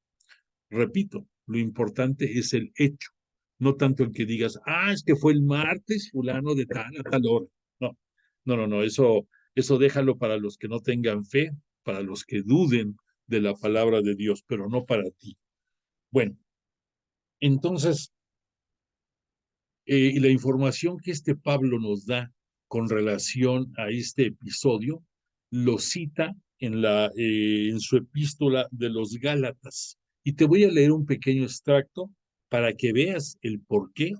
Repito, lo importante es el hecho, no tanto el que digas, es que fue el martes fulano de tal a tal hora. No, no, eso déjalo para los que no tengan fe, para los que duden de la palabra de Dios, pero no para ti. Bueno, entonces, y la información que este Pablo nos da con relación a este episodio lo cita en su epístola de los Gálatas. Y te voy a leer un pequeño extracto para que veas el por qué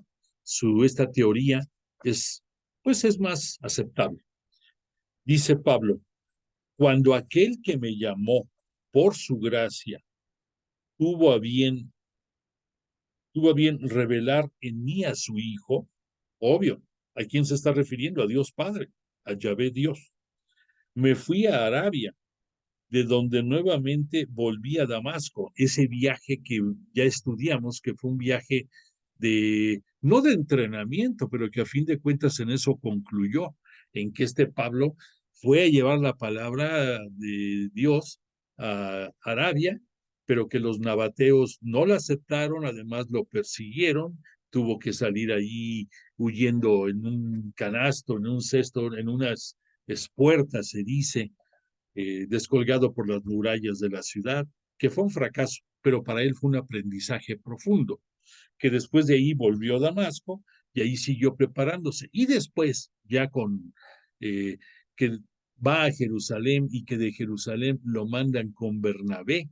esta teoría pues es más aceptable. Dice Pablo, cuando aquel que me llamó por su gracia tuvo a bien revelar en mí a su Hijo, obvio, ¿a quién se está refiriendo? A Dios Padre, a Yahvé Dios. Me fui a Arabia, de donde nuevamente volví a Damasco, ese viaje que ya estudiamos, que fue un viaje no de entrenamiento, pero que a fin de cuentas en eso concluyó, en que este Pablo fue a llevar la palabra de Dios a Arabia, pero que los nabateos no la aceptaron, además lo persiguieron, tuvo que salir ahí huyendo en un canasto, en un cesto, en unas espuertas, se dice, descolgado por las murallas de la ciudad, que fue un fracaso, pero para él fue un aprendizaje profundo, que después de ahí volvió a Damasco y ahí siguió preparándose. Y después, ya que va a Jerusalén y que de Jerusalén lo mandan con Bernabé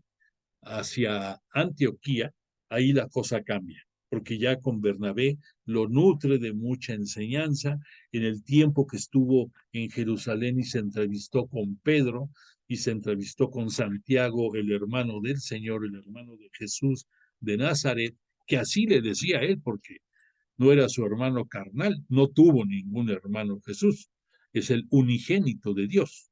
hacia Antioquía, ahí la cosa cambia, porque ya con Bernabé lo nutre de mucha enseñanza. En el tiempo que estuvo en Jerusalén y se entrevistó con Pedro y se entrevistó con Santiago, el hermano del Señor, el hermano de Jesús de Nazaret, que así le decía a él, porque no era su hermano carnal, no tuvo ningún hermano Jesús. es el unigénito de Dios.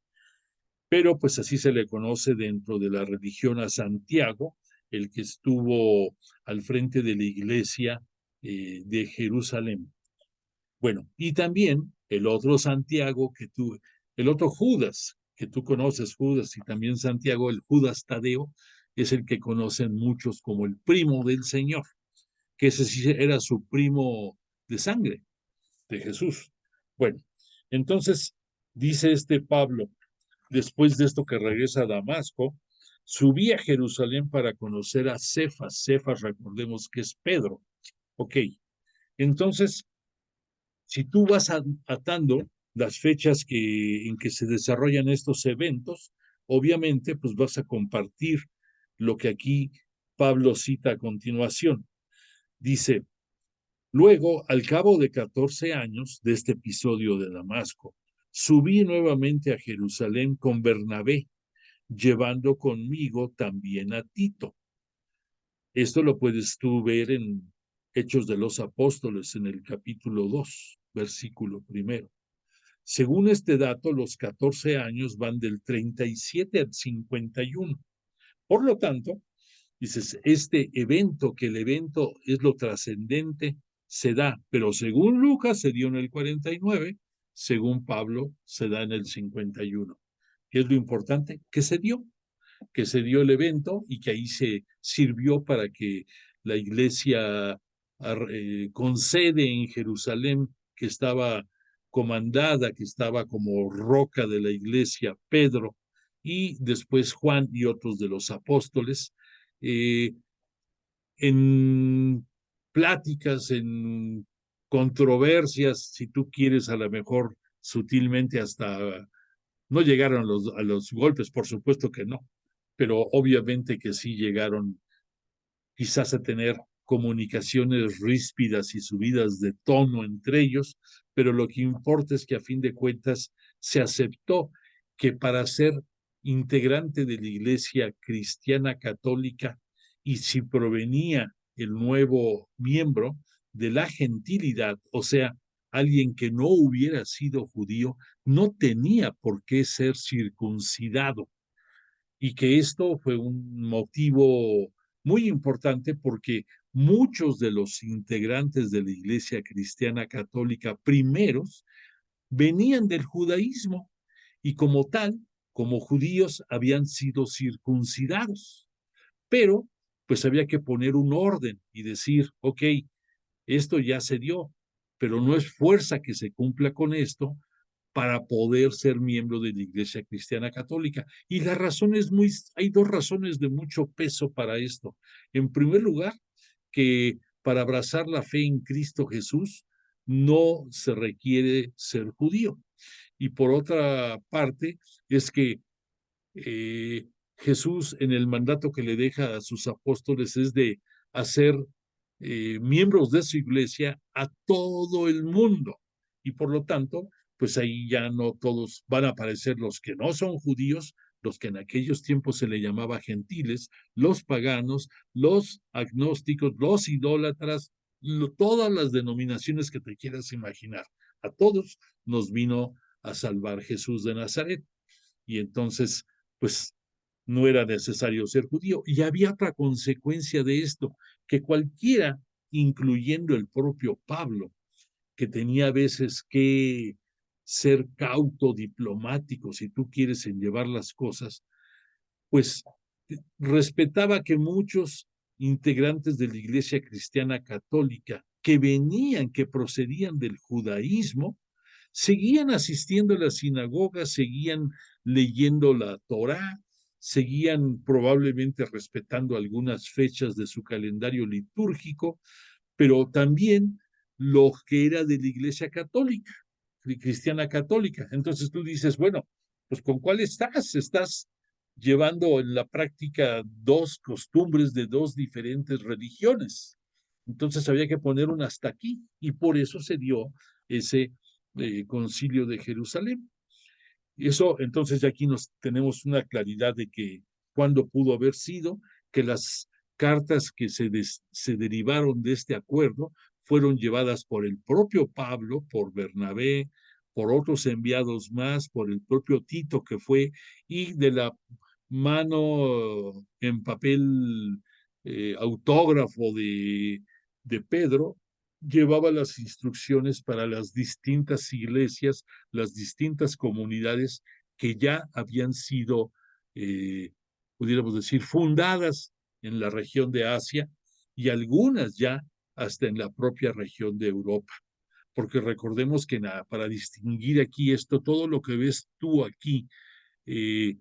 Pero pues así se le conoce dentro de la religión a Santiago, el que estuvo al frente de la iglesia de Jerusalén. Bueno, y también el otro Santiago el otro Judas, que tú conoces, Judas, y también Santiago, el Judas Tadeo, es el que conocen muchos como el primo del Señor, que ese sí era su primo de sangre, de Jesús. Bueno, entonces dice este Pablo, después de esto que regresa a Damasco, subí a Jerusalén para conocer a Cefas. Cefas, recordemos que es Pedro. Ok, entonces si tú vas atando las fechas en que se desarrollan estos eventos, obviamente pues vas a compartir lo que aquí Pablo cita a continuación. Dice, luego, al cabo de 14 años de este episodio de Damasco, subí nuevamente a Jerusalén con Bernabé, llevando conmigo también a Tito. Esto lo puedes tú ver en Hechos de los Apóstoles, en el capítulo 2, versículo 1. Según este dato, los 14 años van del 37 al 51. Por lo tanto, dices, este evento, que el evento es lo trascendente, se da, pero según Lucas se dio en el 49, según Pablo se da en el 51. ¿Qué es lo importante? Que se dio el evento y que ahí se sirvió para que la iglesia con sede en Jerusalén, que estaba comandada, que estaba como roca de la iglesia, Pedro, y después Juan y otros de los apóstoles, eh, en pláticas, en controversias, si tú quieres, a lo mejor sutilmente hasta no llegaron a los golpes, por supuesto que no, pero obviamente que sí llegaron quizás a tener comunicaciones ríspidas y subidas de tono entre ellos, pero lo que importa es que a fin de cuentas se aceptó que para ser integrante de la Iglesia Cristiana Católica y si provenía el nuevo miembro de la gentilidad, o sea, alguien que no hubiera sido judío, no tenía por qué ser circuncidado y que esto fue un motivo muy importante porque muchos de los integrantes de la Iglesia Cristiana Católica primeros venían del judaísmo y como tal, como judíos, habían sido circuncidados. Pero pues había que poner un orden y decir, ok, esto ya se dio, pero no es fuerza que se cumpla con esto para poder ser miembro de la Iglesia Cristiana Católica. Y la razón es hay dos razones de mucho peso para esto. En primer lugar, que para abrazar la fe en Cristo Jesús no se requiere ser judío. Y por otra parte, es que eh, Jesús en el mandato que le deja a sus apóstoles es de hacer miembros de su iglesia a todo el mundo. Y por lo tanto, pues ahí ya no todos van a aparecer los que no son judíos, los que en aquellos tiempos se le llamaba gentiles, los paganos, los agnósticos, los idólatras, todas las denominaciones que te quieras imaginar. A todos nos vino a salvar Jesús de Nazaret. Y entonces, pues no era necesario ser judío. Y había otra consecuencia de esto, que cualquiera, incluyendo el propio Pablo, que tenía a veces que ser cauto, diplomático, si tú quieres, en llevar las cosas, pues respetaba que muchos integrantes de la Iglesia Cristiana Católica que procedían del judaísmo, seguían asistiendo a la sinagoga, seguían leyendo la Torá, seguían probablemente respetando algunas fechas de su calendario litúrgico, pero también lo que era de la Iglesia Católica, Cristiana Católica. Entonces tú dices, bueno, pues ¿con cuál estás? Estás llevando en la práctica dos costumbres de dos diferentes religiones. Entonces había que poner un hasta aquí y por eso se dio ese concilio de Jerusalén. Y eso, entonces, ya aquí nos tenemos una claridad de que cuándo pudo haber sido, que las cartas que se derivaron de este acuerdo fueron llevadas por el propio Pablo, por Bernabé, por otros enviados más, por el propio Tito que fue, y de la mano en papel autógrafo de Pedro, llevaba las instrucciones para las distintas iglesias, las distintas comunidades que ya habían sido, pudiéramos decir, fundadas en la región de Asia y algunas ya hasta en la propia región de Europa. Porque recordemos que para distinguir aquí esto, todo lo que ves tú aquí, eh,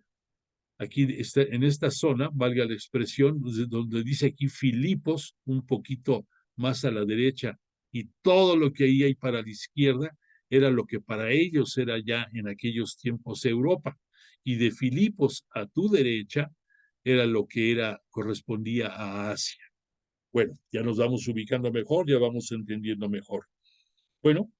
aquí en esta zona, valga la expresión, donde dice aquí Filipos, un poquito más a la derecha, y todo lo que ahí hay para la izquierda era lo que para ellos era ya en aquellos tiempos Europa. Y de Filipos a tu derecha era lo que correspondía a Asia. Bueno, ya nos vamos ubicando mejor, ya vamos entendiendo mejor. Bueno,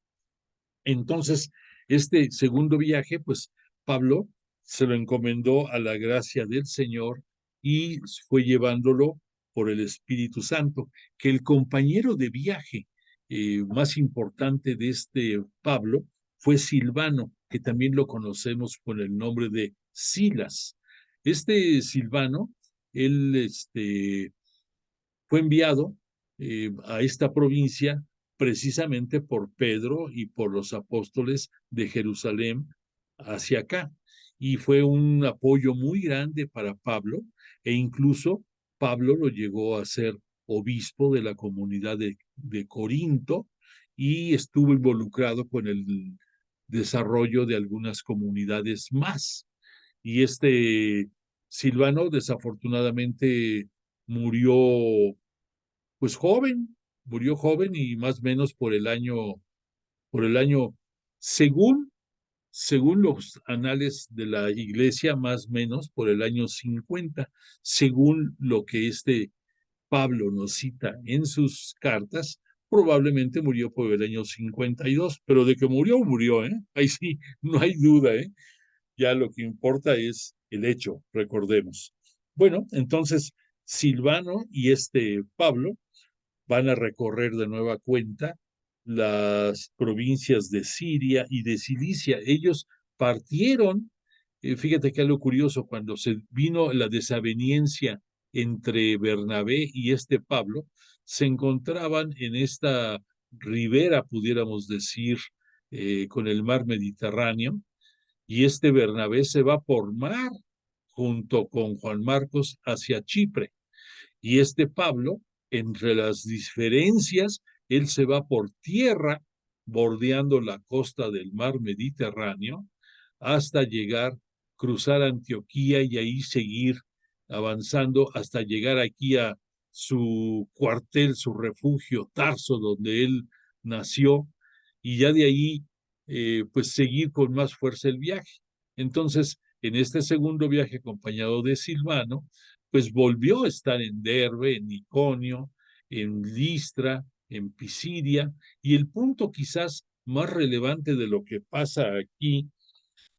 entonces, este segundo viaje, pues Pablo se lo encomendó a la gracia del Señor y fue llevándolo por el Espíritu Santo, que el compañero de viaje más importante de este Pablo fue Silvano, que también lo conocemos con el nombre de Silas. Este Silvano, él fue enviado a esta provincia precisamente por Pedro y por los apóstoles de Jerusalén hacia acá. Y fue un apoyo muy grande para Pablo, e incluso Pablo lo llegó a ser obispo de la comunidad de Corinto y estuvo involucrado con el desarrollo de algunas comunidades más. Y este Silvano desafortunadamente murió pues joven, murió joven y más o menos por el año, según, según los anales de la iglesia, más o menos por el año 50, según lo que este Pablo nos cita en sus cartas, probablemente murió por el año 52, pero de que murió, murió, ¿eh? Ahí sí, no hay duda, ¿eh? Ya lo que importa es el hecho, recordemos. Bueno, entonces Silvano y este Pablo van a recorrer de nueva cuenta las provincias de Siria y de Cilicia. Ellos partieron, fíjate que algo curioso, cuando se vino la desaveniencia entre Bernabé y este Pablo, se encontraban en esta ribera, pudiéramos decir, con el mar Mediterráneo, y este Bernabé se va por mar junto con Juan Marcos hacia Chipre. Y este Pablo, entre las diferencias, él se va por tierra, bordeando la costa del mar Mediterráneo, hasta llegar, cruzar Antioquía y ahí seguir avanzando hasta llegar aquí a su cuartel, su refugio, Tarso, donde él nació, y ya de ahí, pues seguir con más fuerza el viaje. Entonces, en este segundo viaje acompañado de Silvano, pues volvió a estar en Derbe, en Iconio, en Listra, en Pisidia, y el punto quizás más relevante de lo que pasa aquí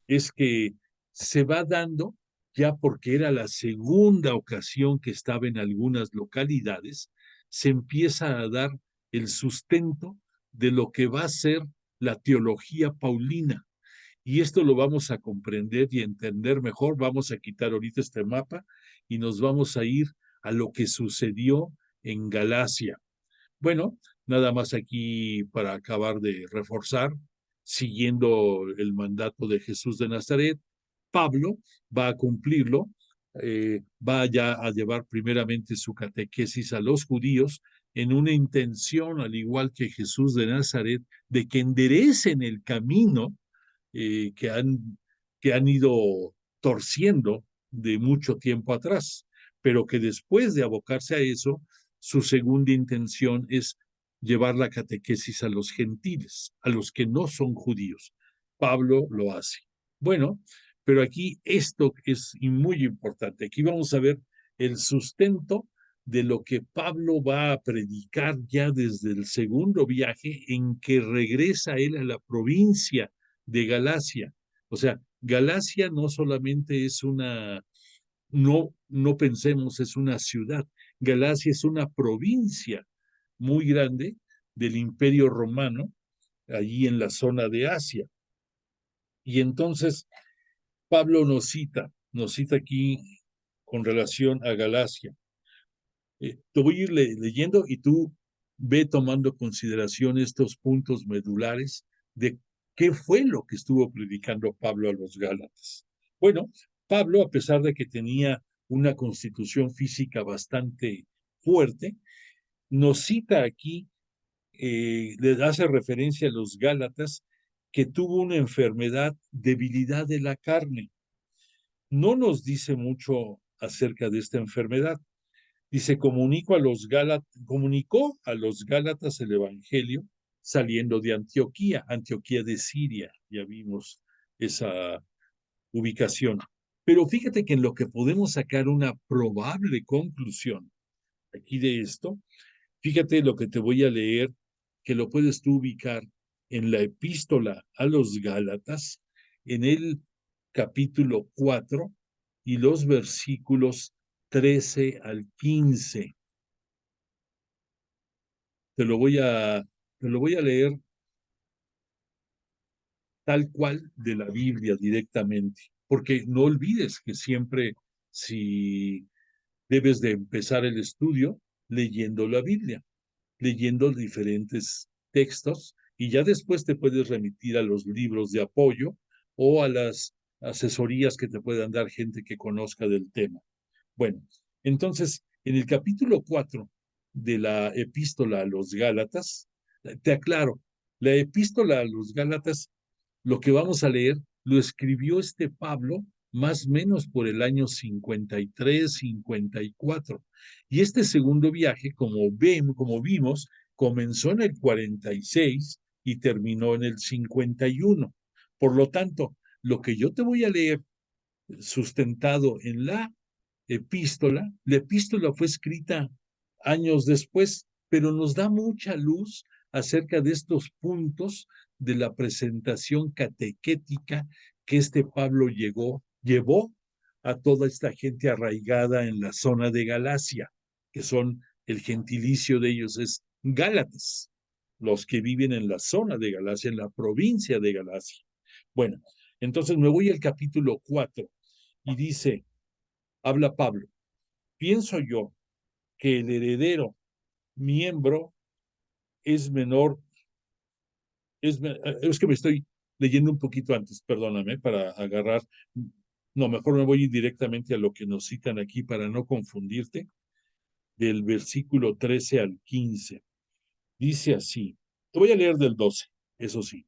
es que se va dando, ya porque era la segunda ocasión que estaba en algunas localidades, se empieza a dar el sustento de lo que va a ser la teología paulina. Y esto lo vamos a comprender y entender mejor. Vamos a quitar ahorita este mapa y nos vamos a ir a lo que sucedió en Galacia. Bueno, nada más aquí para acabar de reforzar, siguiendo el mandato de Jesús de Nazaret, Pablo va a cumplirlo, va ya a llevar primeramente su catequesis a los judíos en una intención, al igual que Jesús de Nazaret, de que enderecen el camino eh, que, han, que han ido torciendo de mucho tiempo atrás, pero que después de abocarse a eso, su segunda intención es llevar la catequesis a los gentiles, a los que no son judíos. Pablo lo hace. Bueno, pero aquí esto es muy importante. Aquí vamos a ver el sustento de lo que Pablo va a predicar ya desde el segundo viaje en que regresa él a la provincia de Galacia. O sea, Galacia no solamente es no pensemos, es una ciudad. Galacia es una provincia muy grande del Imperio Romano, allí en la zona de Asia. Y entonces Pablo nos cita aquí con relación a Galacia. Te voy a ir leyendo y tú ve tomando consideración estos puntos medulares de qué fue lo que estuvo predicando Pablo a los Gálatas. Bueno, Pablo, a pesar de que tenía una constitución física bastante fuerte, nos cita aquí, le hace referencia a los Gálatas, que tuvo una enfermedad, debilidad de la carne. No nos dice mucho acerca de esta enfermedad. Dice, comunicó a los Gálatas el Evangelio saliendo de Antioquía, Antioquía de Siria, ya vimos esa ubicación. Pero fíjate que en lo que podemos sacar una probable conclusión aquí de esto, fíjate lo que te voy a leer, que lo puedes tú ubicar en la epístola a los Gálatas, en el capítulo 4 y los versículos 13 al 15. Te lo voy a, te lo voy a leer tal cual de la Biblia directamente, porque no olvides que siempre si debes de empezar el estudio leyendo la Biblia, leyendo diferentes textos y ya después te puedes remitir a los libros de apoyo o a las asesorías que te puedan dar gente que conozca del tema. Bueno, entonces, en el capítulo 4 de la epístola a los Gálatas, te aclaro, la epístola a los Gálatas, lo que vamos a leer, lo escribió este Pablo más o menos por el año 53, 54. Y este segundo viaje, como vimos, comenzó en el 46 y terminó en el 51. Por lo tanto, lo que yo te voy a leer sustentado en la epístola fue escrita años después, pero nos da mucha luz acerca de estos puntos de la presentación catequética que este Pablo llevó a toda esta gente arraigada en la zona de Galacia, que son el gentilicio de ellos es Gálatas, los que viven en la zona de Galacia, en la provincia de Galacia. Bueno, entonces me voy al capítulo 4 y dice, habla Pablo, pienso yo que el heredero miembro es menor, es que me estoy leyendo un poquito antes, perdóname, para agarrar, no, mejor me voy directamente a lo que nos citan aquí para no confundirte, del versículo 13 al 15. Dice así, te voy a leer del 12, eso sí.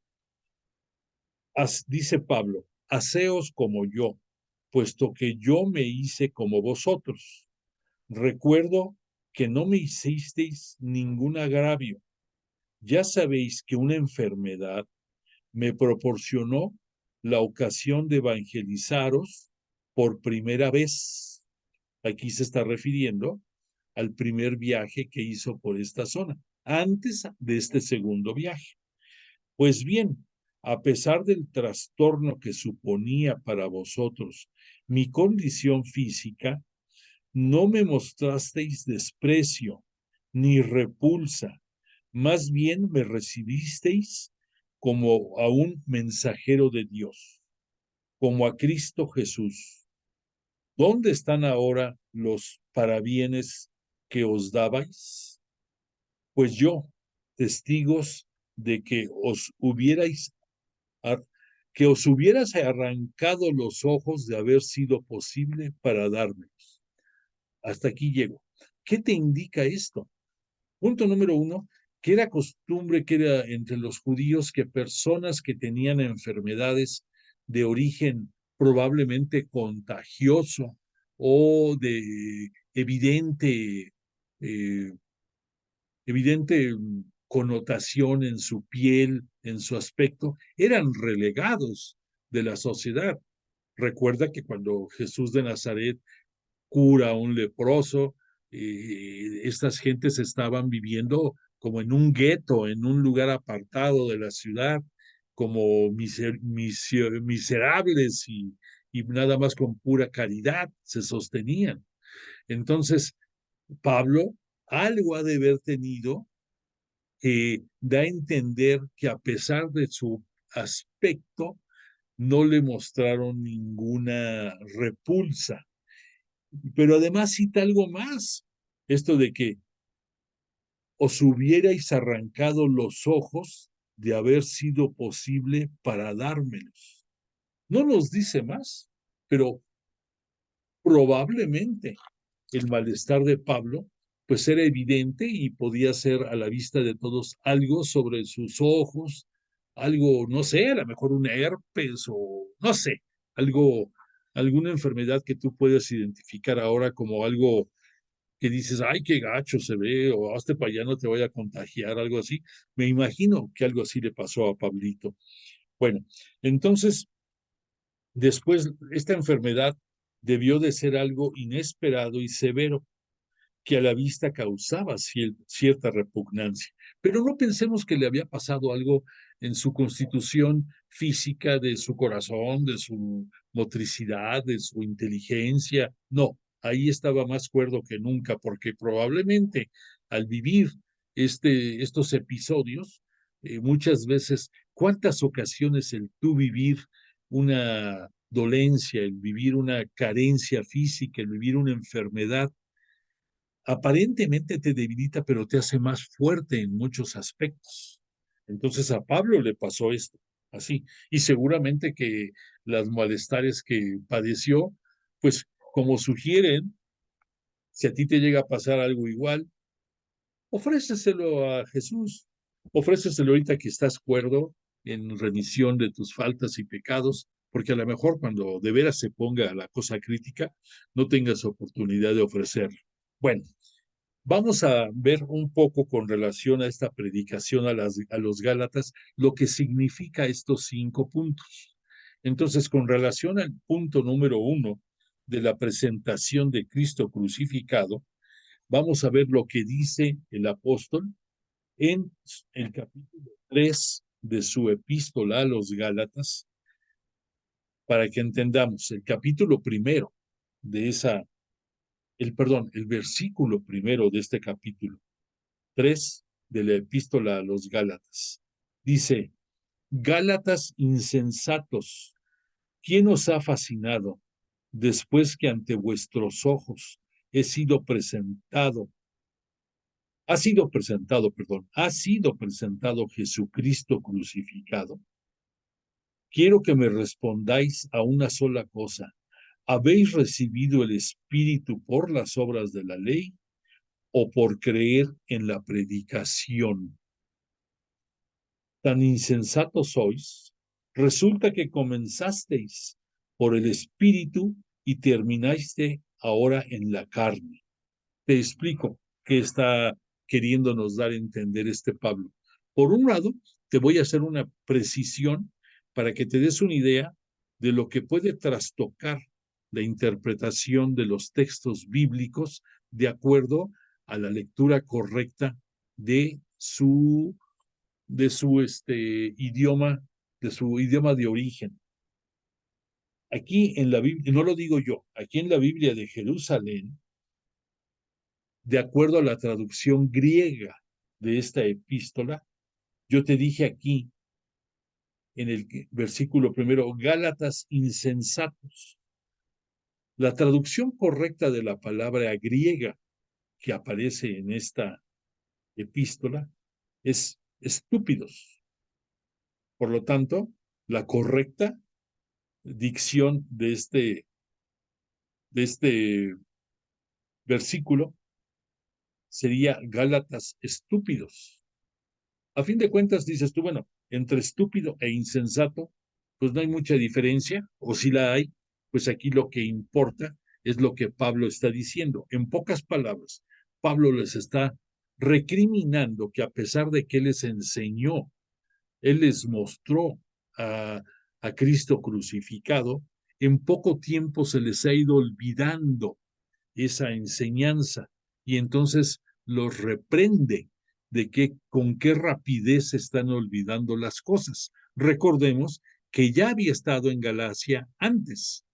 Dice Pablo, haceos como yo, puesto que yo me hice como vosotros. Recuerdo que no me hicisteis ningún agravio. Ya sabéis que una enfermedad me proporcionó la ocasión de evangelizaros por primera vez. Aquí se está refiriendo al primer viaje que hizo por esta zona, antes de este segundo viaje. Pues bien, a pesar del trastorno que suponía para vosotros mi condición física, no me mostrasteis desprecio ni repulsa, más bien me recibisteis como a un mensajero de Dios, como a Cristo Jesús. ¿Dónde están ahora los parabienes que os dabais? Pues yo, testigos de que os hubieras arrancado los ojos de haber sido posible para dármelos. Hasta aquí llego. ¿Qué te indica esto? Punto número uno, que era costumbre que era entre los judíos que personas que tenían enfermedades de origen probablemente contagioso o de eh, evidente connotación en su piel, en su aspecto, eran relegados de la sociedad. Recuerda que cuando Jesús de Nazaret cura a un leproso, estas gentes estaban viviendo como en un gueto, en un lugar apartado de la ciudad, como miserables y nada más con pura caridad se sostenían. Entonces, Pablo algo ha de haber tenido que da a entender que a pesar de su aspecto, no le mostraron ninguna repulsa. Pero además cita algo más, esto de que os hubierais arrancado los ojos de haber sido posible para dármelos. No nos dice más, pero probablemente el malestar de Pablo pues era evidente y podía ser a la vista de todos algo sobre sus ojos, algo, no sé, a lo mejor un herpes o no sé, algo, alguna enfermedad que tú puedas identificar ahora como algo que dices, ay, qué gacho se ve, o hazte para allá, no te vaya a contagiar, algo así. Me imagino que algo así le pasó a Pablito. Bueno, entonces, después, esta enfermedad debió de ser algo inesperado y severo, que a la vista causaba cierta repugnancia. Pero no pensemos que le había pasado algo en su constitución física, de su corazón, de su motricidad, de su inteligencia. No, ahí estaba más cuerdo que nunca, porque probablemente al vivir estos episodios, muchas veces, ¿cuántas ocasiones el tú vivir una dolencia, el vivir una carencia física, el vivir una enfermedad, aparentemente te debilita, pero te hace más fuerte en muchos aspectos? Entonces a Pablo le pasó esto, así, y seguramente que las malestares que padeció, pues como sugieren, si a ti te llega a pasar algo igual, ofréceselo a Jesús, ofréceselo ahorita que estás cuerdo, en remisión de tus faltas y pecados, porque a lo mejor cuando de veras se ponga la cosa crítica, no tengas oportunidad de ofrecerlo. Bueno, vamos a ver un poco con relación a esta predicación a los Gálatas, lo que significa estos 5 puntos. Entonces, con relación al punto número 1 de la presentación de Cristo crucificado, vamos a ver lo que dice el apóstol en el capítulo 3 de su epístola a los Gálatas, para que entendamos el capítulo primero de el versículo primero de este capítulo 3 de la epístola a los Gálatas. Dice: Gálatas insensatos, ¿quién os ha fascinado después que ante vuestros ojos ha sido presentado Jesucristo crucificado? Quiero que me respondáis a una sola cosa. ¿Habéis recibido el Espíritu por las obras de la ley o por creer en la predicación? Tan insensatos sois, resulta que comenzasteis por el Espíritu y terminaste ahora en la carne. Te explico qué está queriéndonos dar a entender este Pablo. Por un lado, te voy a hacer una precisión para que te des una idea de lo que puede trastocar la interpretación de los textos bíblicos de acuerdo a la lectura correcta de idioma, de su idioma de origen. Aquí en la Biblia, no lo digo yo, aquí en la Biblia de Jerusalén, de acuerdo a la traducción griega de esta epístola, yo te dije aquí en el versículo primero, Gálatas insensatos. La traducción correcta de la palabra griega que aparece en esta epístola es estúpidos. Por lo tanto, la correcta dicción de este versículo sería Gálatas estúpidos. A fin de cuentas, dices tú, bueno, entre estúpido e insensato, pues no hay mucha diferencia, o si la hay, pues aquí lo que importa es lo que Pablo está diciendo. En pocas palabras, Pablo les está recriminando que a pesar de que él les enseñó, él les mostró a, a Cristo crucificado, en poco tiempo se les ha ido olvidando esa enseñanza y entonces los reprende de que con qué rapidez se están olvidando las cosas. Recordemos que ya había estado en Galacia antes,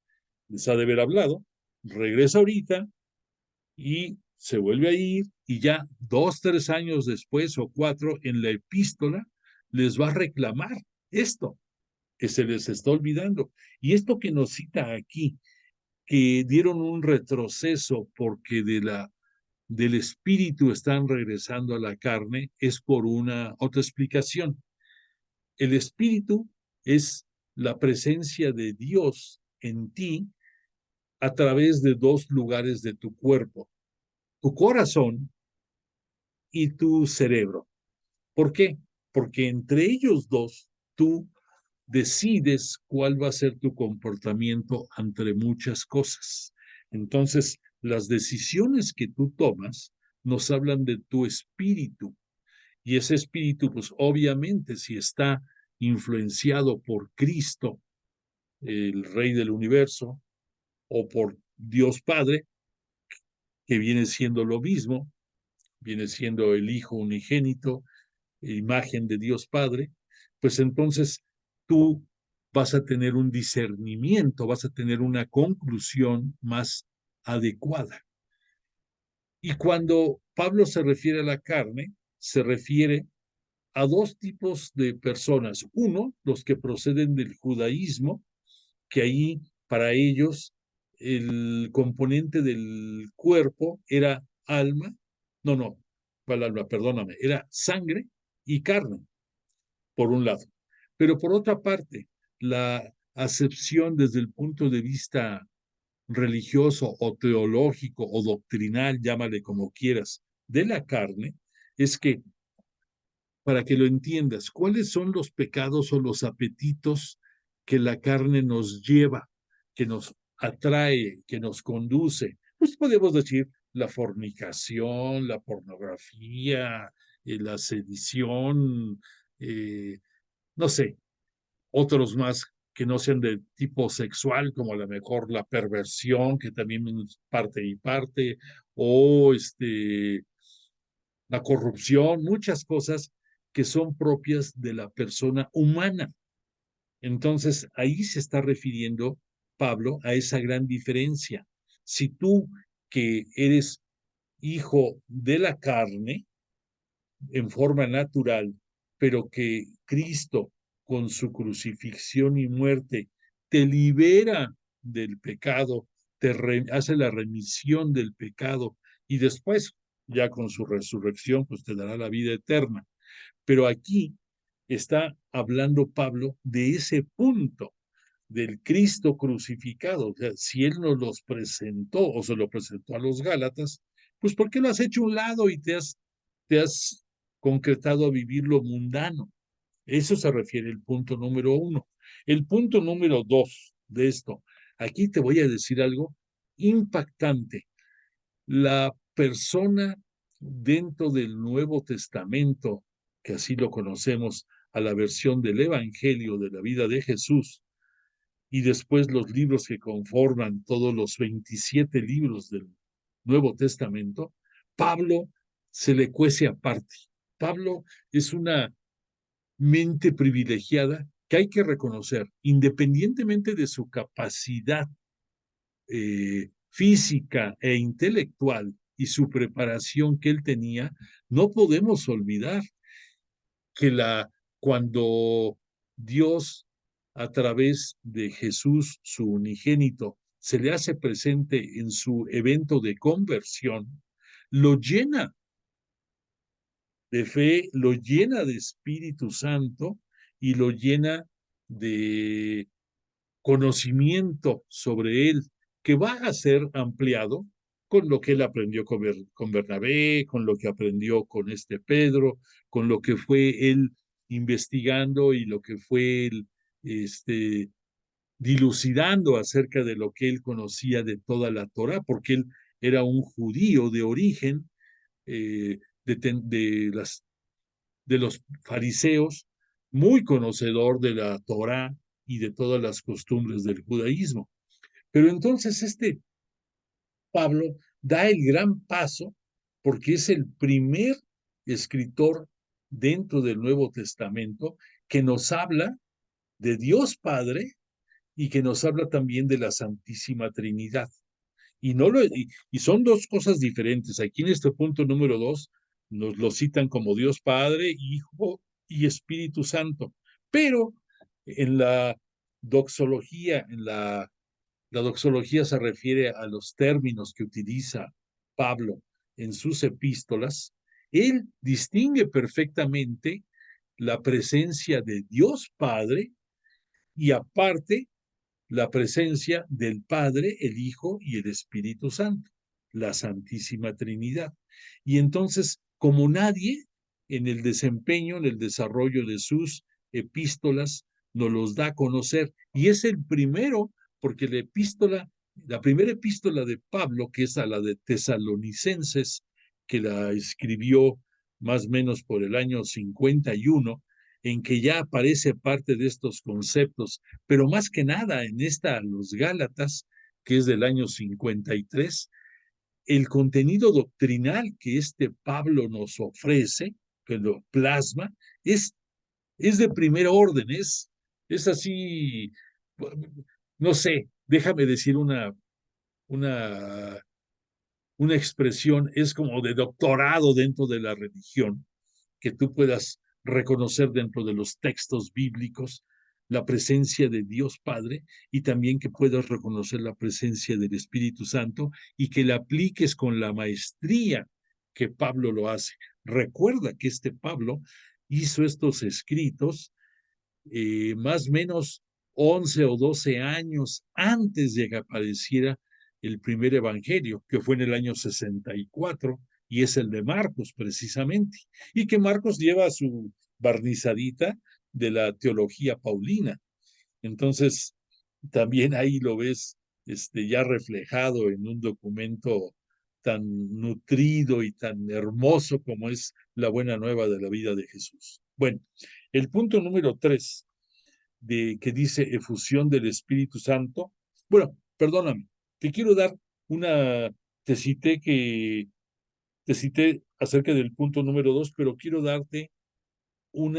les ha de haber hablado, regresa ahorita y se vuelve a ir y ya 2, 3 años después o 4 en la epístola les va a reclamar esto. que se les está olvidando. Y esto que nos cita aquí, que dieron un retroceso porque del espíritu están regresando a la carne, es por una otra explicación. El espíritu es la presencia de Dios en ti a través de dos lugares de tu cuerpo, tu corazón y tu cerebro. ¿Por qué? Porque entre ellos dos tú decides cuál va a ser tu comportamiento ante muchas cosas. Entonces, las decisiones que tú tomas nos hablan de tu espíritu. Y ese espíritu, pues obviamente, si está influenciado por Cristo, el Rey del universo, o por Dios Padre, que viene siendo lo mismo, viene siendo el Hijo unigénito, imagen de Dios Padre, pues entonces tú vas a tener un discernimiento, vas a tener una conclusión más adecuada. Y cuando Pablo se refiere a la carne, se refiere a dos tipos de personas. Uno, los que proceden del judaísmo, que ahí para ellos el componente del cuerpo era alma, no, ¿cuál alma? Perdóname, era sangre y carne, por un lado. Pero por otra parte, la acepción desde el punto de vista religioso o teológico o doctrinal, llámale como quieras, de la carne, es que, para que lo entiendas, ¿cuáles son los pecados o los apetitos que la carne nos lleva, que nos atrae, que nos conduce? Pues podemos decir la fornicación, la pornografía, la sedición, no sé, otros más que no sean de tipo sexual, como a lo mejor la perversión, que también es parte y parte, o la corrupción, muchas cosas que son propias de la persona humana. Entonces, ahí se está refiriendo Pablo a esa gran diferencia. Si tú, que eres hijo de la carne en forma natural, pero que Cristo con su crucifixión y muerte te libera del pecado, hace la remisión del pecado y después, ya con su resurrección, pues te dará la vida eterna. Pero aquí está hablando Pablo de ese punto del Cristo crucificado. O sea, si él nos los presentó o se lo presentó a los Gálatas, pues ¿por qué lo has hecho a un lado y te has concretado a vivir lo mundano? Eso se refiere el punto número uno. El punto número dos de esto, aquí te voy a decir algo impactante. La persona dentro del Nuevo Testamento, que así lo conocemos, a la versión del Evangelio de la vida de Jesús, y después los libros que conforman todos los 27 libros del Nuevo Testamento, Pablo se le cuece aparte. Pablo es una mente privilegiada que hay que reconocer, independientemente de su capacidad física e intelectual y su preparación que él tenía, no podemos olvidar que cuando Dios, a través de Jesús, su unigénito, se le hace presente en su evento de conversión, lo llena de fe, lo llena de Espíritu Santo y lo llena de conocimiento sobre él, que va a ser ampliado con lo que él aprendió con Bernabé, con lo que aprendió con Pedro, con lo que fue él investigando y lo que fue él dilucidando acerca de lo que él conocía de toda la Torá, porque él era un judío de origen, de los fariseos, muy conocedor de la Torá y de todas las costumbres del judaísmo. Pero entonces Pablo da el gran paso porque es el primer escritor dentro del Nuevo Testamento que nos habla de Dios Padre y que nos habla también de la Santísima Trinidad. Y son dos cosas diferentes. Aquí en este punto número 2 nos lo citan como Dios Padre, Hijo y Espíritu Santo. Pero En la doxología, la doxología se refiere a los términos que utiliza Pablo en sus epístolas. Él distingue perfectamente la presencia de Dios Padre y aparte la presencia del Padre, el Hijo y el Espíritu Santo, la Santísima Trinidad. Y entonces, como nadie, en el desempeño, en el desarrollo de sus epístolas, nos los da a conocer. Y es el primero, porque la primera epístola de Pablo, que es a la de Tesalonicenses, que la escribió más o menos por el año 51, en que ya aparece parte de estos conceptos, pero más que nada en esta Los Gálatas, que es del año 53, el contenido doctrinal que este Pablo nos ofrece, que lo plasma, es de primer orden, es así, no sé, déjame decir una, una expresión, es como de doctorado dentro de la religión, que tú puedas reconocer dentro de los textos bíblicos la presencia de Dios Padre y también que puedas reconocer la presencia del Espíritu Santo y que la apliques con la maestría que Pablo lo hace. Recuerda que este Pablo hizo estos escritos más o menos 11 o 12 años antes de que apareciera el primer evangelio, que fue en el año 64, y es el de Marcos precisamente, y que Marcos lleva su barnizadita de la teología paulina. Entonces, también ahí lo ves ya reflejado en un documento tan nutrido y tan hermoso como es la buena nueva de la vida de Jesús. Bueno, el punto número 3 de que dice efusión del Espíritu Santo. Bueno, perdóname, te quiero dar una, te cité que, te cité acerca del punto número 2, pero quiero darte un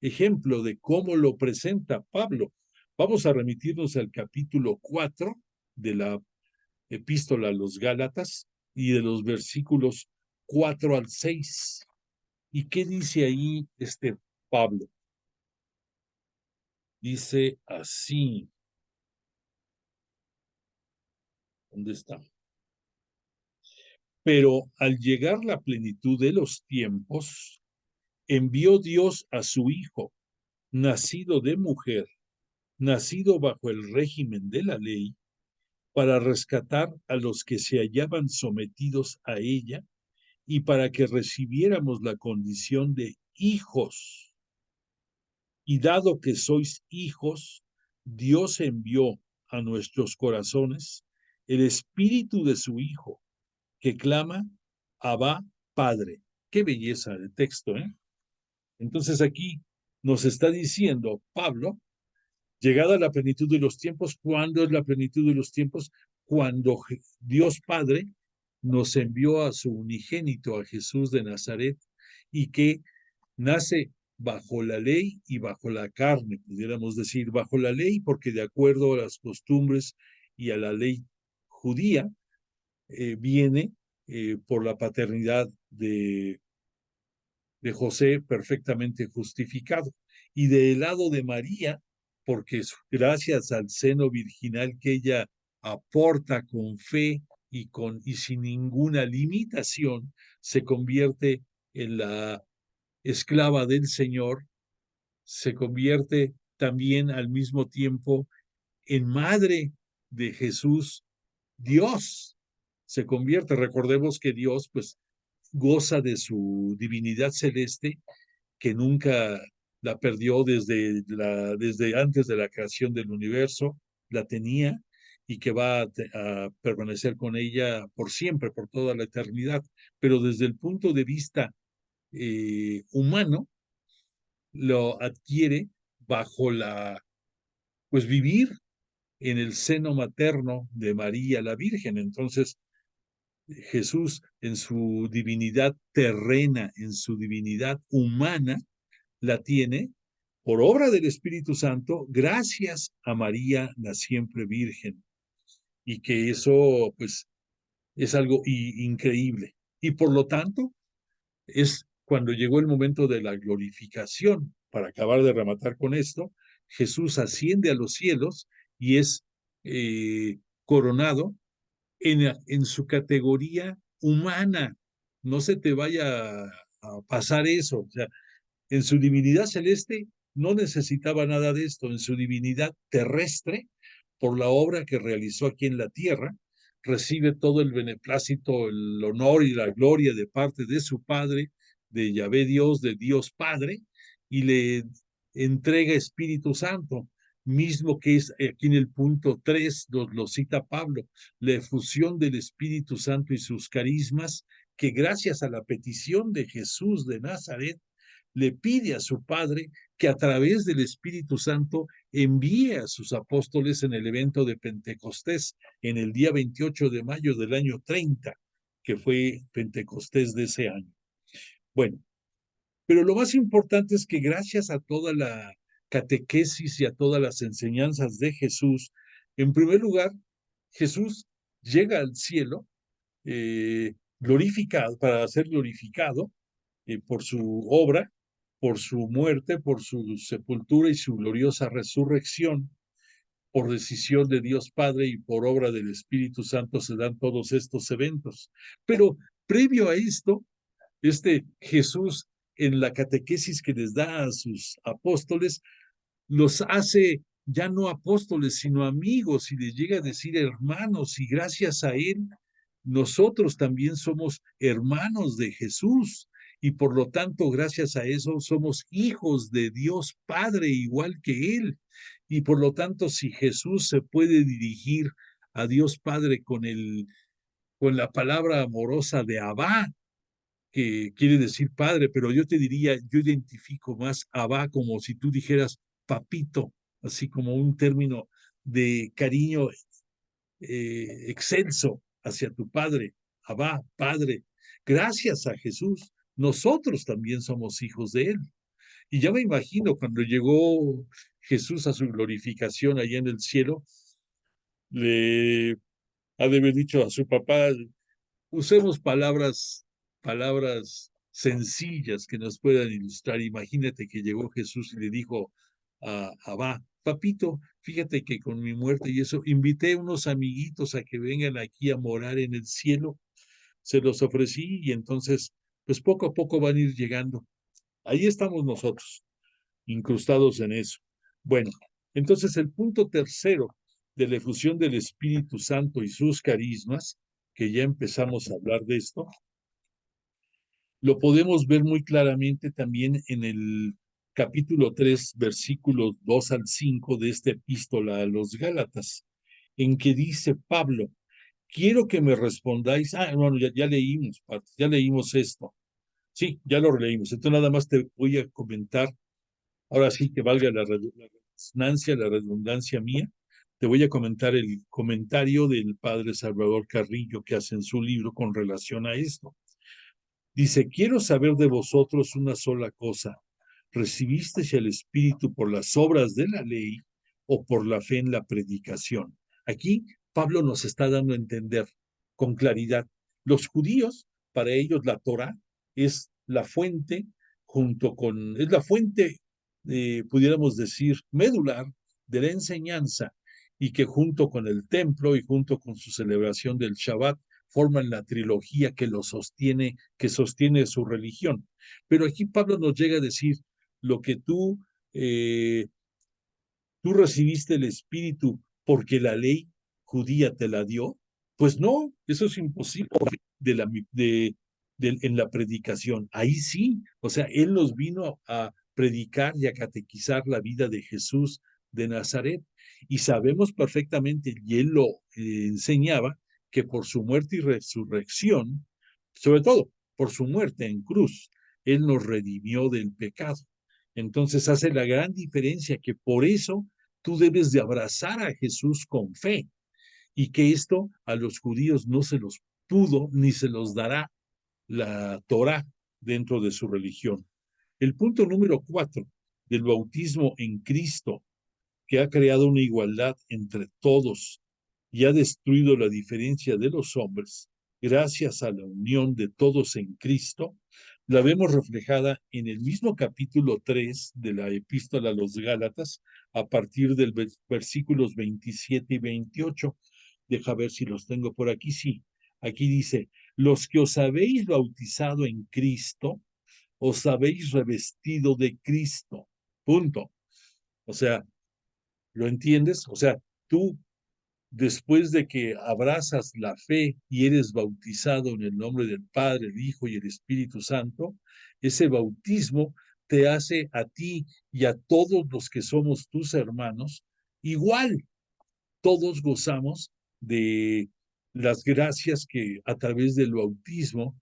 ejemplo de cómo lo presenta Pablo. Vamos a remitirnos al capítulo 4 de la epístola a los Gálatas y de los versículos 4 al 6. ¿Y qué dice ahí este Pablo? Dice así, ¿dónde está? Pero al llegar la plenitud de los tiempos, envió Dios a su Hijo, nacido de mujer, nacido bajo el régimen de la ley, para rescatar a los que se hallaban sometidos a ella y para que recibiéramos la condición de hijos. Y dado que sois hijos, Dios envió a nuestros corazones el espíritu de su Hijo, que clama, Abba, Padre. Qué belleza de texto, ¿eh? Entonces aquí nos está diciendo Pablo, llegada la plenitud de los tiempos, ¿cuándo es la plenitud de los tiempos? Cuando Dios Padre nos envió a su unigénito, a Jesús de Nazaret, y que nace bajo la ley y bajo la carne, pudiéramos decir, bajo la ley, porque de acuerdo a las costumbres y a la ley judía, viene por la paternidad de José perfectamente justificado. Y del lado de María, porque gracias al seno virginal que ella aporta con fe y sin ninguna limitación, se convierte en la esclava del Señor, se convierte también al mismo tiempo en madre de Jesús, Dios. Se convierte, recordemos que Dios pues goza de su divinidad celeste que nunca la perdió desde antes de la creación del universo, la tenía y que va a permanecer con ella por siempre, por toda la eternidad. Pero desde el punto de vista humano, lo adquiere bajo pues vivir en el seno materno de María la Virgen. Entonces, Jesús en su divinidad terrena, en su divinidad humana, la tiene por obra del Espíritu Santo, gracias a María, la siempre Virgen. Y que eso, pues, es algo increíble. Y por lo tanto, es cuando llegó el momento de la glorificación, para acabar de rematar con esto, Jesús asciende a los cielos y es coronado en su categoría humana. No se te vaya a pasar eso. O sea, en su divinidad celeste no necesitaba nada de esto. En su divinidad terrestre, por la obra que realizó aquí en la tierra, recibe todo el beneplácito, el honor y la gloria de parte de su Padre, de Yahvé Dios, de Dios Padre, y le entrega Espíritu Santo, mismo que es aquí en el punto 3, lo cita Pablo, la efusión del Espíritu Santo y sus carismas, que gracias a la petición de Jesús de Nazaret, le pide a su Padre que a través del Espíritu Santo envíe a sus apóstoles en el evento de Pentecostés, en el día 28 de mayo del año 30, que fue Pentecostés de ese año. Bueno, pero lo más importante es que gracias a toda la catequesis y a todas las enseñanzas de Jesús, en primer lugar, Jesús llega al cielo glorificado, para ser glorificado por su obra, por su muerte, por su sepultura y su gloriosa resurrección. Por decisión de Dios Padre y por obra del Espíritu Santo se dan todos estos eventos. Pero previo a esto, Jesús en la catequesis que les da a sus apóstoles, los hace ya no apóstoles, sino amigos, y les llega a decir hermanos, y gracias a él, nosotros también somos hermanos de Jesús, y por lo tanto, gracias a eso, somos hijos de Dios Padre, igual que él. Y por lo tanto, si Jesús se puede dirigir a Dios Padre con la palabra amorosa de Abba, que quiere decir padre, pero yo te diría, yo identifico más Abba como si tú dijeras papito, así como un término de cariño excelso hacia tu padre, Abba, padre. Gracias a Jesús, nosotros también somos hijos de él. Y ya me imagino cuando llegó Jesús a su glorificación allá en el cielo, le ha de haber dicho a su papá, usemos palabras sencillas que nos puedan ilustrar. Imagínate que llegó Jesús y le dijo a Abba, papito, fíjate que con mi muerte y eso, invité a unos amiguitos a que vengan aquí a morar en el cielo, se los ofrecí y entonces, pues poco a poco van a ir llegando. Ahí estamos nosotros, incrustados en eso. Bueno, entonces el punto tercero de la efusión del Espíritu Santo y sus carismas, que ya empezamos a hablar de esto, lo podemos ver muy claramente también en el capítulo 3, versículos 2 al 5 de esta epístola a los Gálatas, en que dice Pablo, quiero que me respondáis, bueno, ya leímos esto, sí, ya lo leímos, entonces nada más te voy a comentar, ahora sí que valga la redundancia mía, te voy a comentar el comentario del padre Salvador Carrillo que hace en su libro con relación a esto. Dice, quiero saber de vosotros una sola cosa. ¿Recibisteis el Espíritu por las obras de la ley o por la fe en la predicación? Aquí Pablo nos está dando a entender con claridad. Los judíos, para ellos la Torá es la fuente, es la fuente, pudiéramos decir, medular de la enseñanza y que junto con el templo y junto con su celebración del Shabbat forman la trilogía que lo sostiene, que sostiene su religión. Pero aquí Pablo nos llega a decir lo que tú recibiste el Espíritu porque la ley judía te la dio. Pues no, eso es imposible en la predicación. Ahí sí, o sea, él nos vino a predicar y a catequizar la vida de Jesús de Nazaret. Y sabemos perfectamente, y él lo enseñaba, que por su muerte y resurrección, sobre todo por su muerte en cruz, él nos redimió del pecado. Entonces hace la gran diferencia que por eso tú debes de abrazar a Jesús con fe y que esto a los judíos no se los pudo ni se los dará la Torá dentro de su religión. El punto número 4 del bautismo en Cristo, que ha creado una igualdad entre todos y ha destruido la diferencia de los hombres, gracias a la unión de todos en Cristo, la vemos reflejada en el mismo capítulo 3 de la epístola a los Gálatas, a partir del versículos 27 y 28. Deja ver si los tengo por aquí. Sí, aquí dice, los que os habéis bautizado en Cristo, os habéis revestido de Cristo. Punto. O sea, ¿lo entiendes? O sea, tú, después de que abrazas la fe y eres bautizado en el nombre del Padre, el Hijo y el Espíritu Santo, ese bautismo te hace a ti y a todos los que somos tus hermanos igual. Todos gozamos de las gracias que a través del bautismo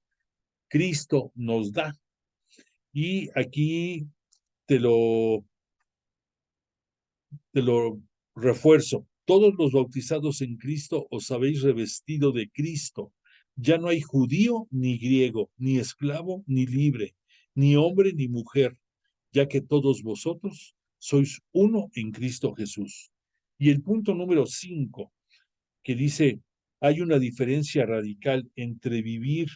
Cristo nos da. Y aquí te lo te lo refuerzo. Todos los bautizados en Cristo os habéis revestido de Cristo. Ya no hay judío ni griego, ni esclavo ni libre, ni hombre ni mujer, ya que todos vosotros sois uno en Cristo Jesús. Y el punto número 5, que dice, hay una diferencia radical entre vivir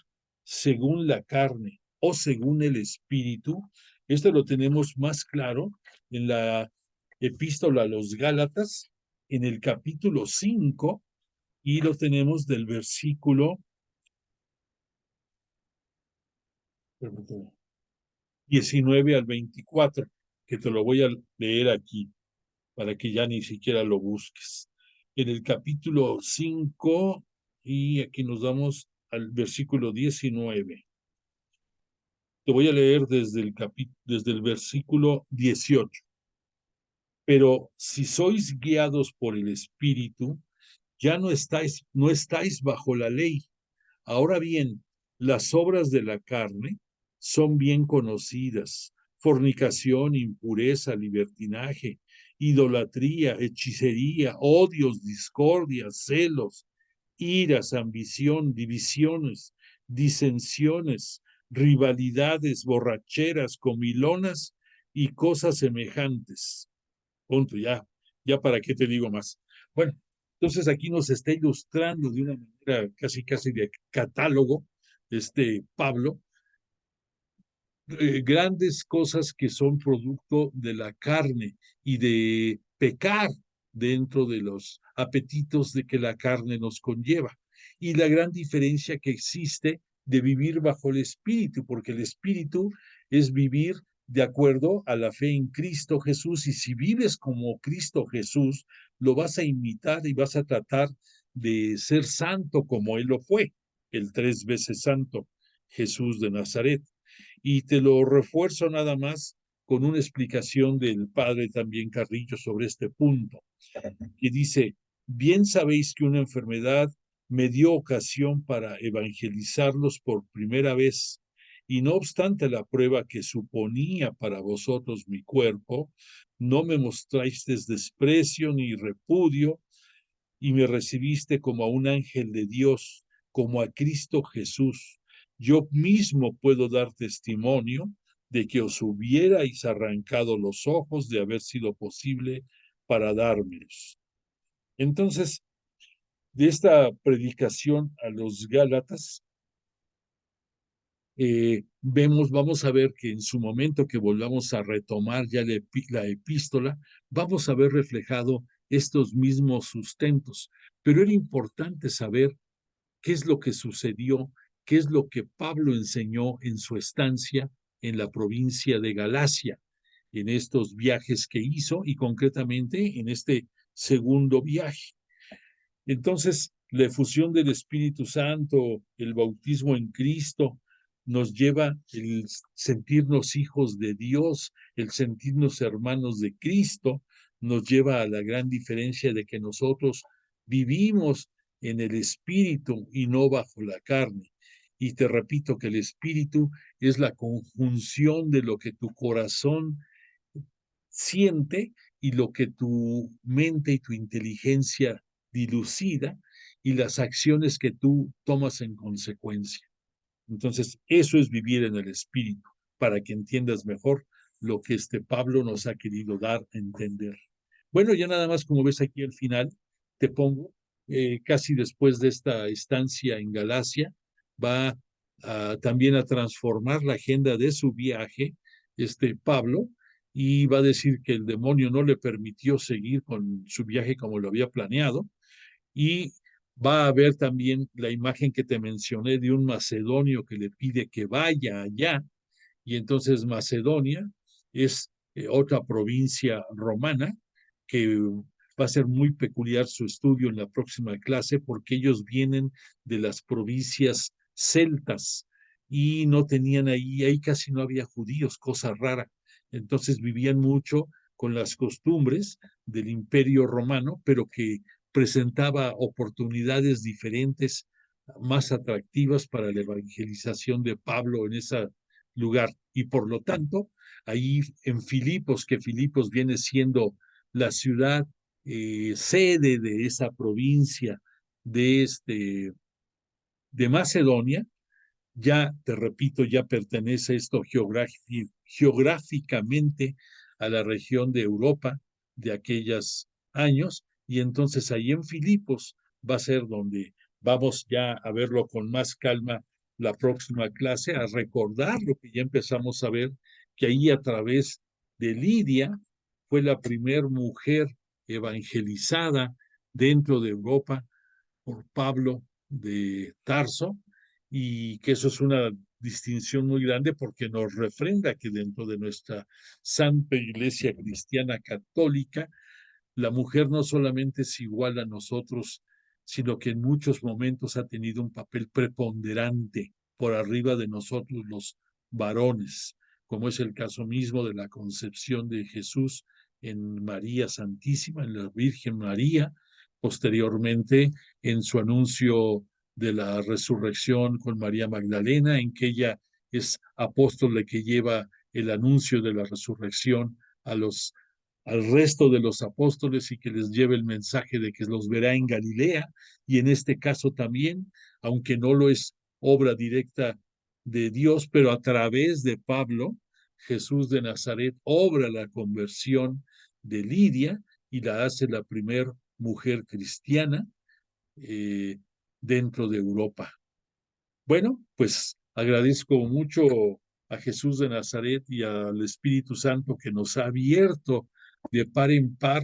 según la carne o según el espíritu. Esto lo tenemos más claro en la epístola a los Gálatas, en el capítulo 5, y lo tenemos del versículo 19 al 24, que te lo voy a leer aquí, para que ya ni siquiera lo busques. En el capítulo 5, y aquí nos damos al versículo 19. Te voy a leer desde el versículo 18. Pero si sois guiados por el Espíritu, ya no estáis bajo la ley. Ahora bien, las obras de la carne son bien conocidas: fornicación, impureza, libertinaje, idolatría, hechicería, odios, discordias, celos, iras, ambición, divisiones, disensiones, rivalidades, borracheras, comilonas y cosas semejantes. Punto, ya para qué te digo más. Bueno, entonces aquí nos está ilustrando de una manera casi, casi de catálogo, Pablo, grandes cosas que son producto de la carne y de pecar dentro de los apetitos de que la carne nos conlleva. Y la gran diferencia que existe de vivir bajo el Espíritu, porque el Espíritu es vivir de acuerdo a la fe en Cristo Jesús, y si vives como Cristo Jesús, lo vas a imitar y vas a tratar de ser santo como Él lo fue, el 3 veces santo Jesús de Nazaret. Y te lo refuerzo nada más con una explicación del padre también Carrillo sobre este punto, que dice, bien sabéis que una enfermedad me dio ocasión para evangelizarlos por primera vez, y no obstante la prueba que suponía para vosotros mi cuerpo, no me mostrasteis desprecio ni repudio, y me recibiste como a un ángel de Dios, como a Cristo Jesús. Yo mismo puedo dar testimonio de que os hubierais arrancado los ojos de haber sido posible para dármelos. Entonces, de esta predicación a los Gálatas, vamos a ver que en su momento que volvamos a retomar ya la epístola, vamos a ver reflejado estos mismos sustentos. Pero era importante saber qué es lo que sucedió, qué es lo que Pablo enseñó en su estancia en la provincia de Galacia, en estos viajes que hizo y concretamente en este segundo viaje. Entonces, la efusión del Espíritu Santo, el bautismo en Cristo, nos lleva el sentirnos hijos de Dios, el sentirnos hermanos de Cristo, nos lleva a la gran diferencia de que nosotros vivimos en el Espíritu y no bajo la carne. Y te repito que el Espíritu es la conjunción de lo que tu corazón siente y lo que tu mente y tu inteligencia dilucida y las acciones que tú tomas en consecuencia. Entonces, eso es vivir en el Espíritu, para que entiendas mejor lo que Pablo nos ha querido dar a entender. Bueno, ya nada más como ves aquí al final, te pongo, casi después de esta estancia en Galacia, va también a transformar la agenda de su viaje, Pablo, y va a decir que el demonio no le permitió seguir con su viaje como lo había planeado, y va a haber también la imagen que te mencioné de un macedonio que le pide que vaya allá, y entonces Macedonia es otra provincia romana que va a ser muy peculiar su estudio en la próxima clase porque ellos vienen de las provincias celtas y no tenían ahí casi no había judíos, cosa rara. Entonces vivían mucho con las costumbres del Imperio Romano, pero que presentaba oportunidades diferentes, más atractivas para la evangelización de Pablo en ese lugar. Y por lo tanto, ahí en Filipos, que Filipos viene siendo la ciudad sede de esa provincia de Macedonia, ya, te repito, ya pertenece esto geográficamente a la región de Europa de aquellos años, y entonces ahí en Filipos va a ser donde vamos ya a verlo con más calma la próxima clase, a recordar lo que ya empezamos a ver, que ahí a través de Lidia fue la primer mujer evangelizada dentro de Europa por Pablo de Tarso, y que eso es una distinción muy grande porque nos refrenda que dentro de nuestra Santa Iglesia Cristiana Católica, la mujer no solamente es igual a nosotros, sino que en muchos momentos ha tenido un papel preponderante por arriba de nosotros los varones, como es el caso mismo de la concepción de Jesús en María Santísima, en la Virgen María, posteriormente en su anuncio de la resurrección con María Magdalena, en que ella es apóstol que lleva el anuncio de la resurrección al resto de los apóstoles y que les lleve el mensaje de que los verá en Galilea, y en este caso también, aunque no lo es obra directa de Dios, pero a través de Pablo, Jesús de Nazaret obra la conversión de Lidia y la hace la primer mujer cristiana dentro de Europa. Bueno, pues agradezco mucho a Jesús de Nazaret y al Espíritu Santo que nos ha abierto de par en par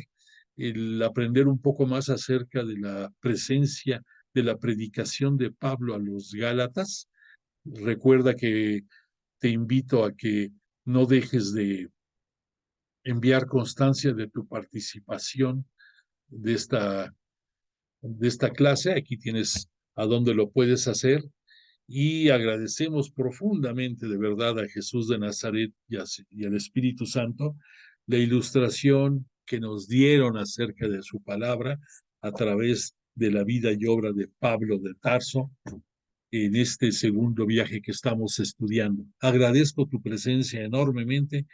el aprender un poco más acerca de la presencia de la predicación de Pablo a los Gálatas. Recuerda que te invito a que no dejes de enviar constancia de tu participación de esta clase. Aquí tienes a dónde lo puedes hacer. Y agradecemos profundamente, de verdad, a Jesús de Nazaret y al Espíritu Santo la ilustración que nos dieron acerca de su palabra a través de la vida y obra de Pablo de Tarso en este segundo viaje que estamos estudiando. Agradezco tu presencia enormemente.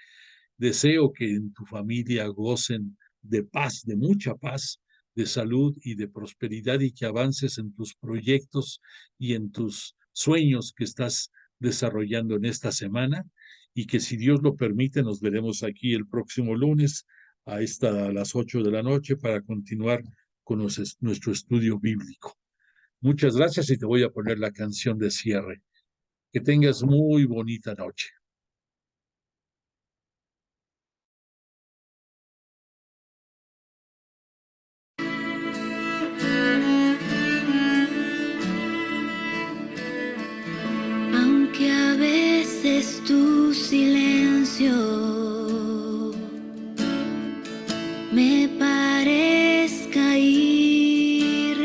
Deseo que en tu familia gocen de paz, de mucha paz, de salud y de prosperidad, y que avances en tus proyectos y en tus sueños que estás desarrollando en esta semana, y que si Dios lo permite nos veremos aquí el próximo lunes a las 8 de la noche para continuar con nuestro estudio bíblico. Muchas gracias y te voy a poner la canción de cierre. Que tengas muy bonita noche. Aunque a veces tu silencio me parezca irreal,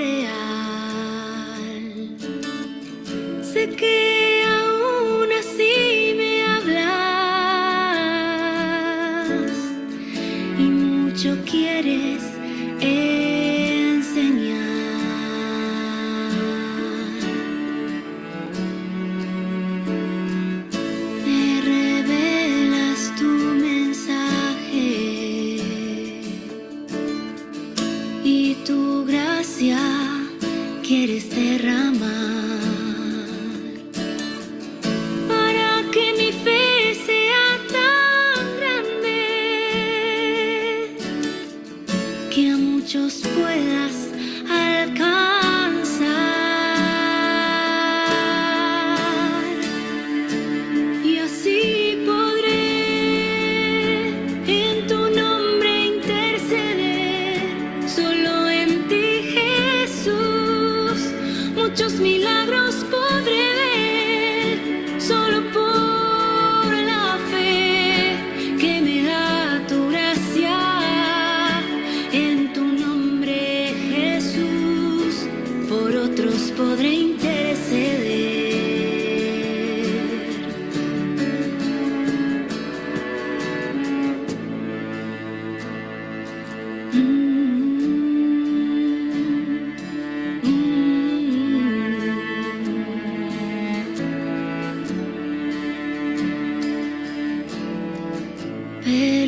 sé que aún así me Pero